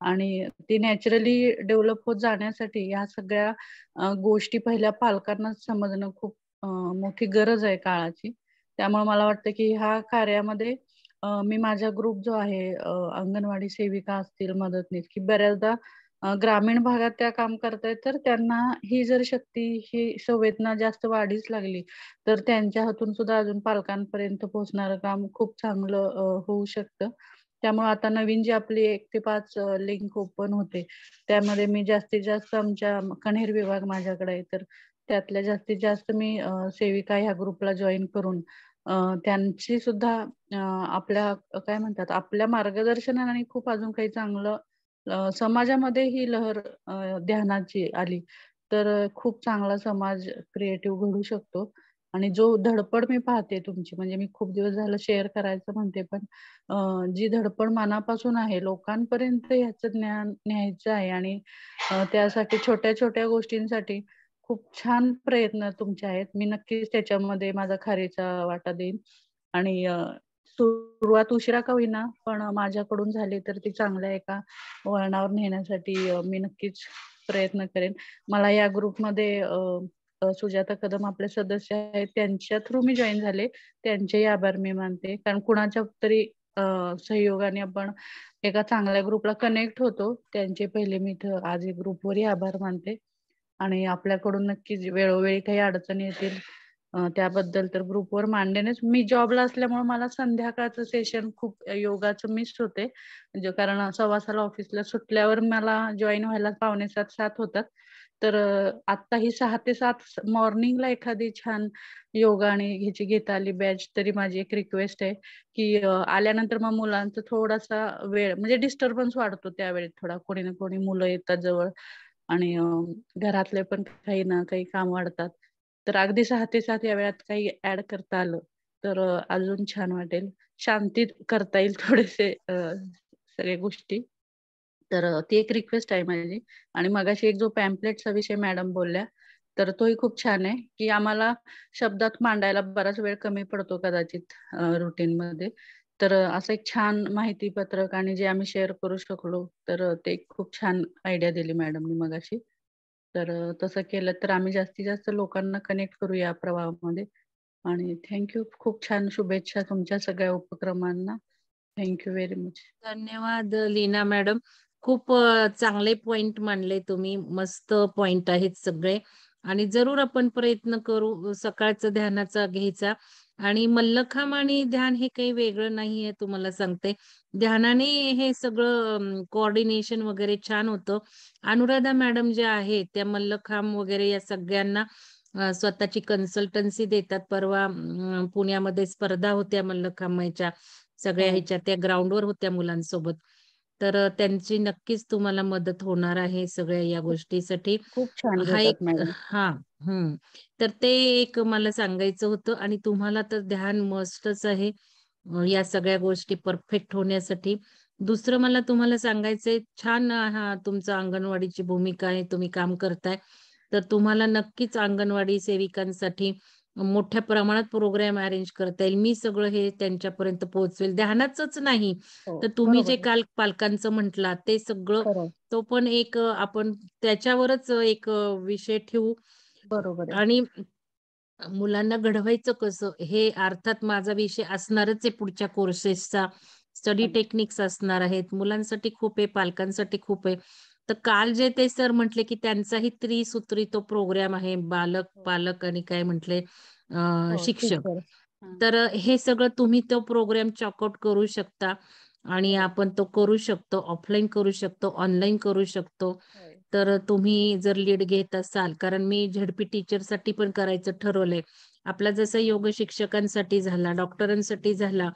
आणि ती नॅचरली डेव्हलप होत जाण्यासाठी ह्या सगळ्या गोष्टी पहिल्या पालकांनाच समजणं खूप मोठी गरज आहे काळाची. त्यामुळे मला वाटतं की ह्या कार्यामध्ये मी माझा ग्रुप जो आहे, अंगणवाडी सेविका असतील, मदतनीस, की बऱ्याचदा ग्रामीण भागात त्या काम करतायत, तर त्यांना ही जर शक्ती, ही संवेदना जास्त वाढीच लागली तर त्यांच्या हातून सुद्धा अजून पालकांपर्यंत पोहोचणारं काम खूप चांगलं होऊ शकतं. त्यामुळे आता नवीन जी आपली 1 ते 5 लिंक ओपन होते, त्यामध्ये मी जास्तीत जास्त आमच्या कण्हेर विभाग माझ्याकडे आहे, तर त्यातल्या जास्तीत जास्त मी सेविका ह्या ग्रुपला जॉईन करून त्यांची सुद्धा आपल्या काय म्हणतात, आपल्या मार्गदर्शनाने खूप अजून काही चांगलं समाजामध्ये ही लहर ध्यानाची आली तर खूप चांगला समाज क्रिएटिव्ह घडू शकतो. आणि जो धडपड मी पाहते तुमची, म्हणजे मी खूप दिवस झालं शेअर करायचं म्हणते, पण जी धडपड मनापासून आहे, लोकांपर्यंत ह्याचं ज्ञान न्यायचं आहे आणि त्यासाठी छोट्या छोट्या गोष्टींसाठी खूप छान प्रयत्न तुमचे आहेत. मी नक्कीच त्याच्यामध्ये माझा खारीचा वाटा देईन आणि सुरुवात उशिरा का होईना, पण माझ्याकडून झाली तर ती चांगल्या एका वळणावर नेण्यासाठी मी नक्कीच प्रयत्न करेन. मला या ग्रुपमध्ये सुजाता कदम आपले सदस्य आहेत, त्यांच्या थ्रू मी जॉईन झाले. त्यांचेही आभार मी मानते, कारण कुणाच्या तरी सहयोगाने आपण एका चांगल्या ग्रुपला कनेक्ट होतो. त्यांचे पहिले मी इथं आज या ग्रुपवरही आभार मानते आणि आपल्याकडून नक्कीच वेळोवेळी काही अडचणी येतील त्याबद्दल तर ग्रुपवर मांडणेच. मी जॉबला असल्यामुळे मला संध्याकाळचं सेशन खूप योगाचं मिस होते, म्हणजे कारण 6:15 ऑफिसला सुटल्यावर मला जॉईन व्हायला 6:45-7 होतात. तर आता ही 6 ते 7 मॉर्निंगला एखादी छान योगा आणि ह्याची घेता आली बॅच तरी माझी एक रिक्वेस्ट आहे, की आल्यानंतर मग मुलांचा थोडासा वेळ म्हणजे डिस्टर्बन्स वाढतो त्यावेळी थोडा, कोणी ना कोणी मुलं येतात जवळ आणि घरातले पण काही ना काही काम वाढतात. तर अगदी 6 ते 7 या वेळात काही ऍड करता आलं तर अजून छान वाटेल. शांतीत करता येईल थोडेसे सगळ्या गोष्टी. तर ती एक रिक्वेस्ट आहे माझी. आणि मगाशी एक जो पॅम्पलेटचा विषय मॅडम बोलल्या, तर तोही खूप छान आहे, की आम्हाला शब्दात मांडायला बराच वेळ कमी पडतो कदाचित रुटीनमध्ये. तर असं एक छान माहिती पत्रक आणि जे आम्ही शेअर करू शकलो, तर ते खूप छान आयडिया दिली मॅडमनी मगाशी. तर तसं केलं तर आम्ही जास्तीत जास्त लोकांना कनेक्ट करू या प्रवाहामध्ये. आणि थँक्यू. खूप छान शुभेच्छा तुमच्या सगळ्या उपक्रमांना. Thank you very much. धन्यवाद लीना मॅडम. खूप चांगले पॉइंट मांडले तुम्ही. मस्त पॉइंट आहेत सगळे आणि जरूर आपण प्रयत्न करू सकाळचं ध्यानाचा घ्यायचा. आणि मल्लखांब आणि ध्यान हे काही वेगळं नाहीये, तुम्हाला सांगते. ध्यानाने हे सगळं कोऑर्डिनेशन वगैरे छान होतं. अनुराधा मॅडम ज्या आहेत त्या मल्लखांब वगैरे या सगळ्यांना स्वतःची कन्सल्टन्सी देतात. परवा पुण्यामध्ये स्पर्धा होत्या मल्लखांबाच्या सगळ्या ह्याच्या, त्या ग्राउंडवर होत्या मुलांसोबत. तर त्यांची नक्कीच तुम्हाला मदत होणार आहे सगळ्या या गोष्टीसाठी. खूप छान हा घेतात एक मॅडम. तर ते एक मला सांगायचं होतं. आणि तुम्हाला तर ध्यान मस्टच आहे या सगळ्या गोष्टी परफेक्ट होण्यासाठी. दुसरं मला तुम्हाला सांगायचंय, छान हा तुमचा अंगणवाडीची भूमिका आहे, तुम्ही काम करताय. तर तुम्हाला नक्कीच अंगणवाडी सेविकांसाठी मोठ्या प्रमाणात प्रोग्राम अरेंज करता येईल. मी सगळं हे त्यांच्यापर्यंत पोहोचवेल. ध्यानाचंच नाही, हो, तर तुम्ही जे बरोबर आहे. काल पालकांचं म्हटलात ते सगळं, खरं आहे. तो पण एक आपण त्याच्यावरच एक विषय ठेवू. बरोबर आहे. आणि मुलांना घडवायचं कसं हे अर्थात माझा विषय असणारच आहे पुढच्या कोर्सेसचा. स्टडी अगदी. टेक्निक्स असणार आहेत. मुलांसाठी खूप आहे, पालकांसाठी खूप आहे. तर काल जे ते सर म्हटले की त्यांचाही त्रिसूत्री तो प्रोग्राम आहे, बालक, हो, पालक आणि काय म्हटले हो, शिक्षक. टीचर. तर हे सगळं तुम्ही तो प्रोग्राम चॉकआउट करू शकता. आणि बरोबर. आपण तो करू शकतो, ऑफलाईन करू शकतो, ऑनलाईन करू शकतो. होय. तर तुम्ही जर लीड घेत असाल, कारण मी झेडपी टीचरसाठी पण करायचं ठरवलंय. आपला जसा योग शिक्षकांसाठी झाला, डॉक्टरांसाठी झाला,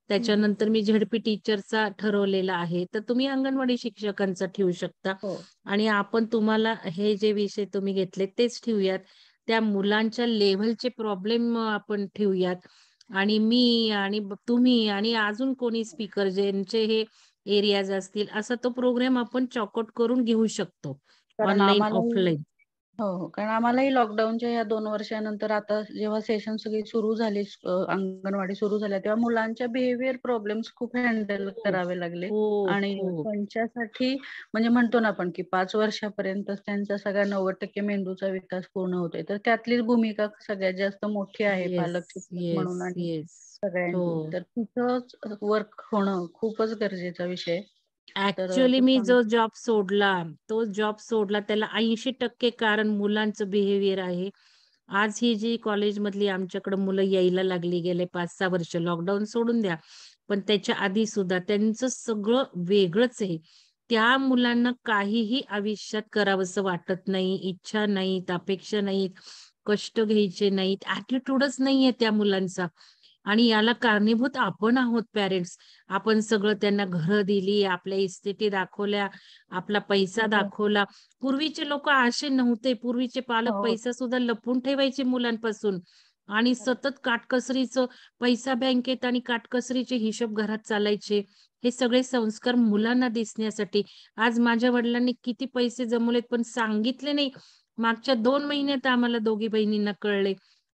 त्याच्यानंतर मी झेडपी टीचरचा ठरवलेला आहे. तर तुम्ही अंगणवाडी शिक्षकांचा ठेवू शकता. हो, आणि आपण तुम्हाला हे जे विषय तुम्ही घेतले तेच ठेवूयात. त्या मुलांच्या लेव्हलचे प्रॉब्लेम आपण ठेवूयात. आणि मी आणि तुम्ही आणि अजून कोणी स्पीकर ज्यांचे हे एरियाज असतील, असा तो प्रोग्राम आपण चॉकआउट करून घेऊ शकतो, कारण ऑनलाईन, आम्हालाही ऑफलाईन. हो, कारण आम्हालाही लॉकडाऊनच्या या 2 वर्षानंतर आता जेव्हा सेशन सगळी सुरू झाली, अंगणवाडी सुरू झाल्या, तेव्हा मुलांच्या बिहेवियर प्रॉब्लेम्स खूप हँडल खूप, करावे लागले. खूप, आणि खूप. त्यांच्यासाठी म्हणजे म्हणतो ना आपण की 5 वर्षापर्यंत त्यांचा सगळा 90% मेंदूचा विकास पूर्ण होतोय. तर त्यातलीच भूमिका सगळ्यात जास्त मोठी आहे येस, पालक शिक्षक येस, म्हणून आणि येस. सगळ्यांची. हो. तर तिथंच वर्क होणं खूपच गरजेचा विषय आहे. तर ऍक्च्युअली तो मी चांगला. जो जॉब सोडला, तो जॉब सोडला त्याला 80% कारण मुलांचं बिहेवियर आहे. आज ही जी कॉलेजमधली आमच्याकडे मुलं यायला लागली गेले 5-6 वर्ष, लॉकडाऊन सोडून द्या. पण त्याच्या आधी सुद्धा त्यांचं सगळं वेगळंच आहे. त्या मुलांना काहीही आयुष्यात करावंसं वाटत नाही, इच्छा नाहीत, अपेक्षा नाहीत, कष्ट घ्यायचे नाहीत, ॲटिट्यूडच नाहीये त्या मुलांचा. आणि याला कारणीभूत आपण आहोत पॅरेंट्स. आपण सगळं त्यांना घरं दिली, आपल्या इस्टेटी दाखवल्या, आपला पैसा हो, दाखवला. पूर्वीचे लोक असे नव्हते. पूर्वीचे पालक हो, पैसा सुद्धा लपून ठेवायचे मुलांपासून. आणि सतत काटकसरीचं पैसा बँकेत आणि काटकसरीचे हिशोब घरात चालायचे. हे सगळे संस्कार मुलांना दिसण्यासाठी आज माझ्या वडिलांनी किती पैसे जमवलेत पण सांगितले नाही. मागच्या 2 महिन्यात आम्हाला दोघी बहिणींना कळले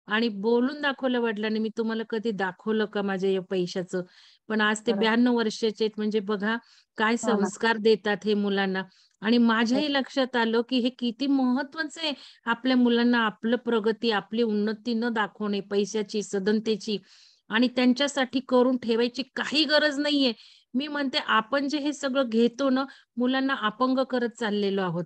आणि बोलून दाखवलं वडिलांनी, "मी तुम्हाला कधी दाखवलं का माझ्या या पैशाचं?" पण आज ते 92 वर्षाचे आहेत म्हणजे बघा काय हो ना. संस्कार देतात हे मुलांना. आणि माझ्याही लक्षात आलं, की हे किती महत्वाचं आहे आपल्या मुलांना आपलं प्रगती, आपली उन्नती न दाखवणे, पैशाची, सधनतेची आणि त्यांच्यासाठी करून ठेवायची काही गरज नाहीये. मी म्हणते आपण जे हे सगळं घेतो ना, मुलांना अपंग करत चाललेलो आहोत.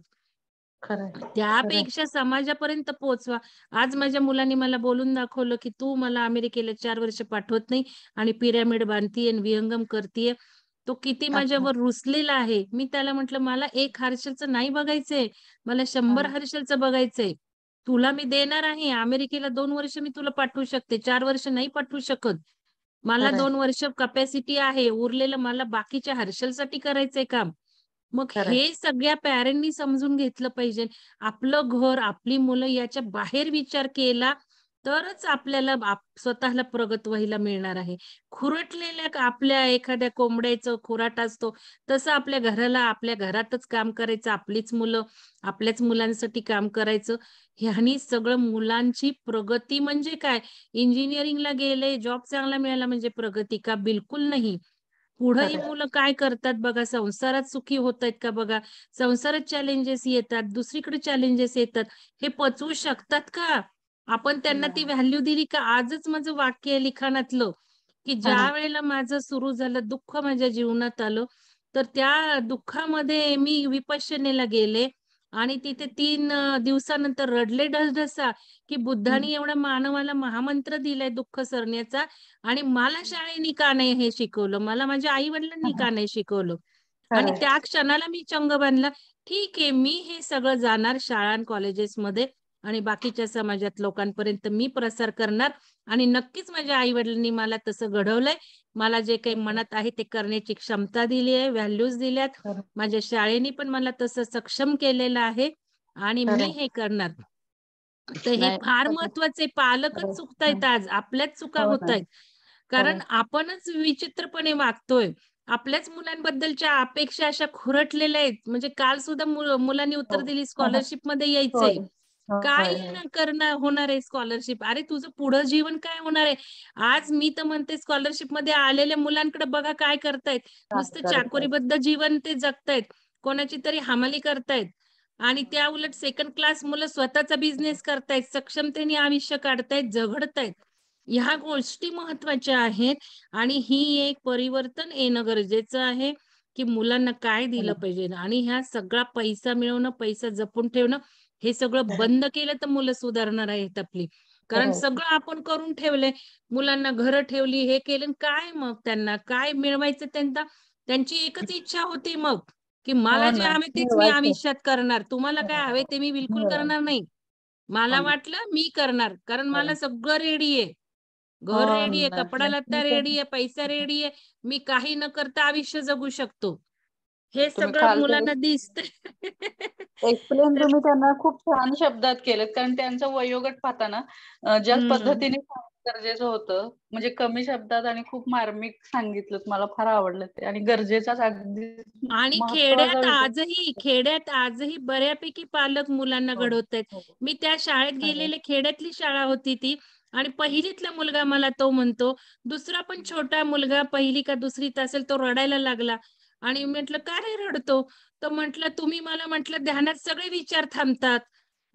खरंय खरंय. त्यापेक्षा समाजापर्यंत पोहोचवा. आज माझ्या मुलांनी मला बोलून दाखवलं, की "तू मला अमेरिकेला 4 वर्ष पाठवत नाही आणि पिरॅमिड बांधतीये आणि विहंगम करतीये." तो किती अच्छा. माझ्यावर रुसलेला आहे. मी त्याला म्हटलं, "मला 1 हर्षलचं नाही बघायचंय. मला 100 हर्षलचं बघायचंय. तुला मी देणार आहे. अमेरिकेला 2 वर्ष मी तुला पाठवू शकते. 4 वर्ष नाही पाठवू शकत. मला खरंय 2 वर्ष कॅपॅसिटी आहे. उरलेलं मला बाकीच्या हर्षलसाठी करायचंय काम." मग खरंय. हे सगळ्या पॅरेंटनी समजून घेतलं पाहिजे. आपलं घर, आपली मुलं याच्या बाहेर विचार केला तरच आपल्याला स्वतःला प्रगत व्हायला मिळणार आहे. खुरटलेल्या आपल्या एखाद्या कोंबड्याचं खुराट असतो, तसं आपल्या घराला आपल्या घरातच काम करायचं. आपलीच मुलं, आपल्याच मुलांसाठी काम करायचं. ह्यानी सगळं मुलांची प्रगती म्हणजे काय? इंजिनिअरिंगला गेले, जॉब चांगला मिळाला म्हणजे प्रगती का? बिलकुल नाही. पुढं ही खरंय. मुलं काय करतात बघा, संसारात सुखी होतायत का बघा. संसारात चॅलेंजेस येतात, दुसरीकडे चॅलेंजेस येतात. हे पचवू शकतात का? आपण त्यांना ती नाही. व्हॅल्यू दिली का? आजच माझं वाक्य आहे लिखाणातलं, की हा. ज्यावेळेला माझं सुरू झालं, दुःख माझ्या जीवनात आलं, तर त्या दुःखामध्ये मी विपश्यनेला गेले आणि तिथे 3 दिवसानंतर रडले ढसढसा, की बुद्धाने एवढा मानवाला महामंत्र दिलाय दुःख सरण्याचा आणि मला शाळेने का नाही हे शिकवलं? मला माझ्या आई-वडिलांनी का नाही शिकवलं? आणि खरंय. त्या क्षणाला मी चंग बांधला, ठीक आहे, मी हे सगळं जाणार शाळा आणि कॉलेजेसमध्ये आणि बाकीच्या समाजात लोकांपर्यंत मी प्रसार करणार आणि नक्कीच माझ्या आई-वडिलांनी मला तसं घडवलंय. मला जे काही मनात आहे ते करण्याची क्षमता दिली आहे, व्हॅल्यूज दिल्यात. खरंय. माझ्या शाळेने पण मला तसं सक्षम केलेलं आहे आणि मी खरंय. हे करणार. तर हे नाही फार खरंय. महत्वाचे. पालकच खरंय. चुकतायत आज. आपल्याच चुका हो ना. होतायत. कारण खरंय. आपणच विचित्रपणे वागतोय. आपल्याच मुलांबद्दलच्या अपेक्षा अशा खुरटलेल्या आहेत. म्हणजे काल सुद्धा मुलांनी उत्तर हो. दिली स्कॉलरशिपमध्ये यायचंय. होय. होय. काय होय. होणार आहे स्कॉलरशिप? अरे तुझं पुढं जीवन काय होणार आहे? आज मी तर म्हणते स्कॉलरशिपमध्ये आलेल्या मुलांकडे बघा काय करतायत. काय नुसतं करतायत. चाकोरीबद्ध जीवन ते जगतायत. कोणाची तरी हमाली करतायत. आणि त्या उलट सेकंड क्लास मुलं स्वतःचा बिझनेस करतायत, सक्षमतेने आयुष्य काढतायत, झगडतायत. ह्या गोष्टी महत्वाच्या आहेत आणि ही एक परिवर्तन येणं गरजेचं आहे, की मुलांना काय हो दिलं ना. पाहिजे आणि ह्या सगळा पैसा मिळवणं, पैसा जपून ठेवणं, हे सगळं खरंय. बंद केलं तर मुलं सुधारणार आहेत आपली. कारण खरंय. सगळं आपण करून ठेवलंय. मुलांना घरं ठेवली, हे केलं आणि काय मग त्यांना काय मिळवायचं त्यांना? त्यांची एकच इच्छा होती मग, की मला हो जे ना. हवे तेच मी मिळवायचं. आयुष्यात करणार. तुम्हाला काय हवे ते मी बिलकुल करणार मिळवायचं. नाही. हो मला ना. वाटलं मी करणार. कारण मला खरंय. सगळं रेडी आहे. हो घर रेडी आहे, ना. कपडा-लत्ता नक्की रेडी तर आहे, पैसा रेडी आहे. मी काही न करता आयुष्य जगू शकतो. हे तुम्ही सगळं काल मुलांना दिसतंय. एक्सप्लेन तर तुम्ही त्यांना खूप छान शब्दात केलेत कारण त्यांचा वयोगट पाहताना ज्या हं. पद्धतीने सांगणं गरजेचं होतं म्हणजे कमी शब्दात आणि खूप मार्मिक सांगितलं मला फार आवडलं ते आणि गरजेचाच अगदी आणि महत्वाचा विषय खेड्यात आजही बऱ्यापैकी पालक मुलांना हो घडवतायत. हो मी त्या शाळेत खरंय. गेलेले खेड्यातली शाळा होती ती आणि पहिलीतला मुलगा मला तो म्हणतो, दुसरा पण छोटा मुलगा 1ली का 2रीत असेल तो रडायला लागला आणि म्हटलं, "का रे रडतो?" तर म्हटलं, "तुम्ही मला म्हटलं ध्यानात सगळे विचार थांबतात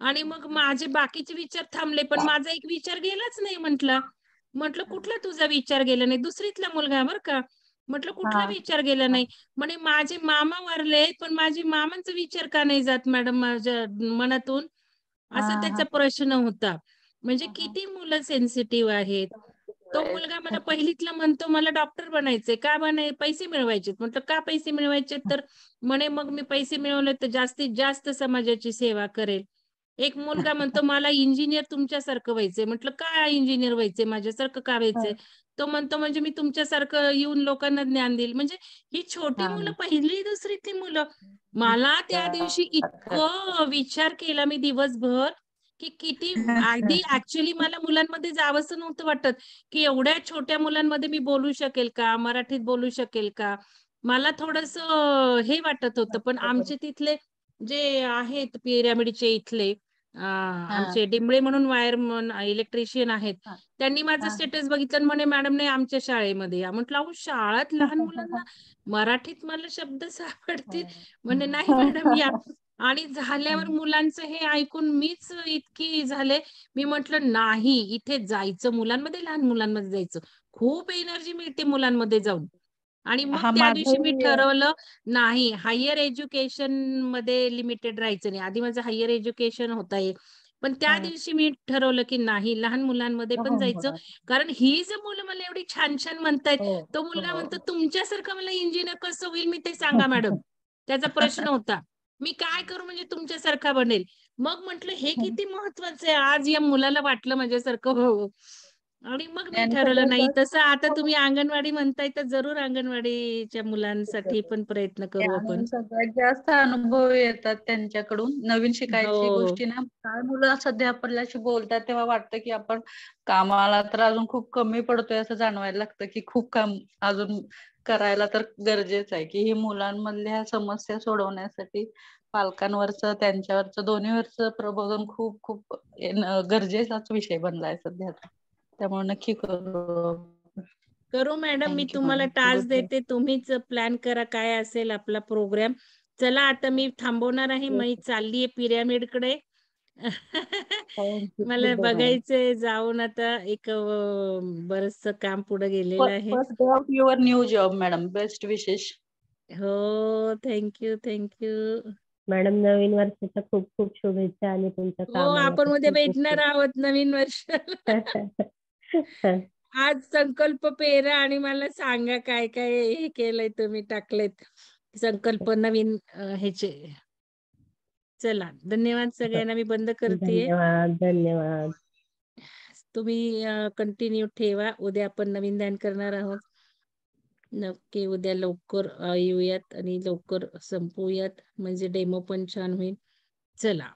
आणि मग माझे बाकीचे विचार थांबले, पण माझा एक विचार गेलाच नाही" म्हटलं. म्हटलं, "कुठला तुझा विचार गेला नाही?" 2रीतला मुलगा बरं का. म्हटलं, "कुठला हा विचार गेला नाही?" म्हणे माझे मामा वारले पण माझी मामांचा विचार का नाही जात मॅडम माझ्या मनातून हा असा हा त्याचा प्रश्न होता. म्हणजे किती मुलं सेन्सिटिव्ह आहेत. तो मुलगा मला पहिलीतला म्हणतो मला डॉक्टर बनायचंय. का पैसे मिळवायचे. म्हटलं का पैसे मिळवायचे तर म्हणे मग मी पैसे मिळवले तर जास्तीत जास्त समाजाची सेवा करेल. एक मुलगा म्हणतो मला इंजिनियर तुमच्यासारखं व्हायचंय. म्हटलं काय इंजिनियर व्हायचंय माझ्यासारखं का व्हायचंय? तो म्हणतो म्हणजे मी तुमच्यासारखं येऊन लोकांना ज्ञान देईल. म्हणजे ही छोटी मुलं हा 1ली 2रीतली मुलं. मला त्या दिवशी इतकं विचार केला मी दिवसभर, की किती आधी ऍक्च्युली मला मुलांमध्ये जावंसं नव्हतं वाटत, की एवढ्या छोट्या मुलांमध्ये मी बोलू शकेल का, मराठीत बोलू शकेल का. मला थोडस हे वाटत होतं. पण आमचे तिथले जे आहेत पिरॅमिडचे इथले आमचे डिंबळे म्हणून वायरमन इलेक्ट्रिशियन आहेत, त्यांनी माझं स्टेटस बघितलं आणि म्हणे मॅडम नाही आमच्या शाळेमध्ये या. म्हटलं अहो शाळेत लहान मुलांना मराठीत मला शब्द सापडतील. म्हणे नाही मॅडम या. आणि झाल्यावर मुलांचं हे ऐकून मीच इतकी झाले. मी म्हटलं नाही इथे जायचं, मुलांमध्ये लहान मुलांमध्ये जायचं, खूप एनर्जी मिळते मुलांमध्ये जाऊन. आणि मग त्या दिवशी मी ठरवलं नाही हायर एज्युकेशन मध्ये लिमिटेड राहायचं नाही. आधी माझं हायर एज्युकेशन होता एक, पण त्या दिवशी मी ठरवलं की नाही लहान मुलांमध्ये पण जायचं. कारण ही जर मुलं मला एवढी छान छान म्हणतायत, तो मुलगा म्हणतो तुमच्यासारखं मला इंजिनियर कसं होईल मी ते सांगा मॅडम. त्याचा प्रश्न होता मी काय करू म्हणजे तुमच्यासारखा बनेल. मग म्हटलं हे किती महत्वाचं आहे, आज या मुलाला वाटलं माझ्यासारखं हो. आणि मग मी आणि ठरवलं नाही सगळ्यात तसं आता तुम्ही अंगणवाडी म्हणताय तर जरूर अंगणवाडीच्या मुलांसाठी पण प्रयत्न करू आपण. आणि सगळ्यात जास्त अनुभव येतात त्यांच्याकडून नवीन शिकायची हो गोष्टी ना. काय मुलं सध्या आपल्याशी बोलतात तेव्हा वाटतं की आपण कामाला तर अजून खूप कमी पडतोय असं जाणवायला लागतं की खूप काम अजून करायला तर गरजेचं आहे की ही मुलांमधल्या समस्या सोडवण्यासाठी पालकांवरचं त्यांच्यावरचं दोन्हीवरचं प्रबोधन खूप खूप गरजेचाच विषय बनलाय सध्या. त्यामुळे नक्की करू. करू मॅडम. मी थँक्यू तुम्हाला मॅडम. Task good day. देते, तुम्हीच प्लॅन करा काय असेल आपला प्रोग्राम. चला आता मी थांबवणार आहे, मी चाललीये पिरॅमिडकडे. थँक्यू. मला गुड डे मॅडम. बघायचंय जाऊन आता एक बरचसं काम पुढे गेलेलं आहे. First day of your new job madam. Best विशेष. हो थँक्यू थँक्यू. मॅडम नवीन वर्षाच्या खूप खूप शुभेच्छा आणि तुमच्या हो कामाला आपण तर उद्या खूप भेटणार आहोत नवीन वर्षाला. आज संकल्प पेरा आणि मला सांगा काय काय हे केलंय तुम्ही, टाकलेत संकल्प नवीन ह्याचे. चला धन्यवाद सगळ्यांना. मी बंद करतेय. धन्यवाद धन्यवाद. तुम्ही कंटिन्यू ठेवा. उद्या आपण नवीन ध्यान करणार आहोत. नक्की उद्या लवकर येऊयात आणि लवकर संपवूयात म्हणजे डेमो पण छान होईल. चला.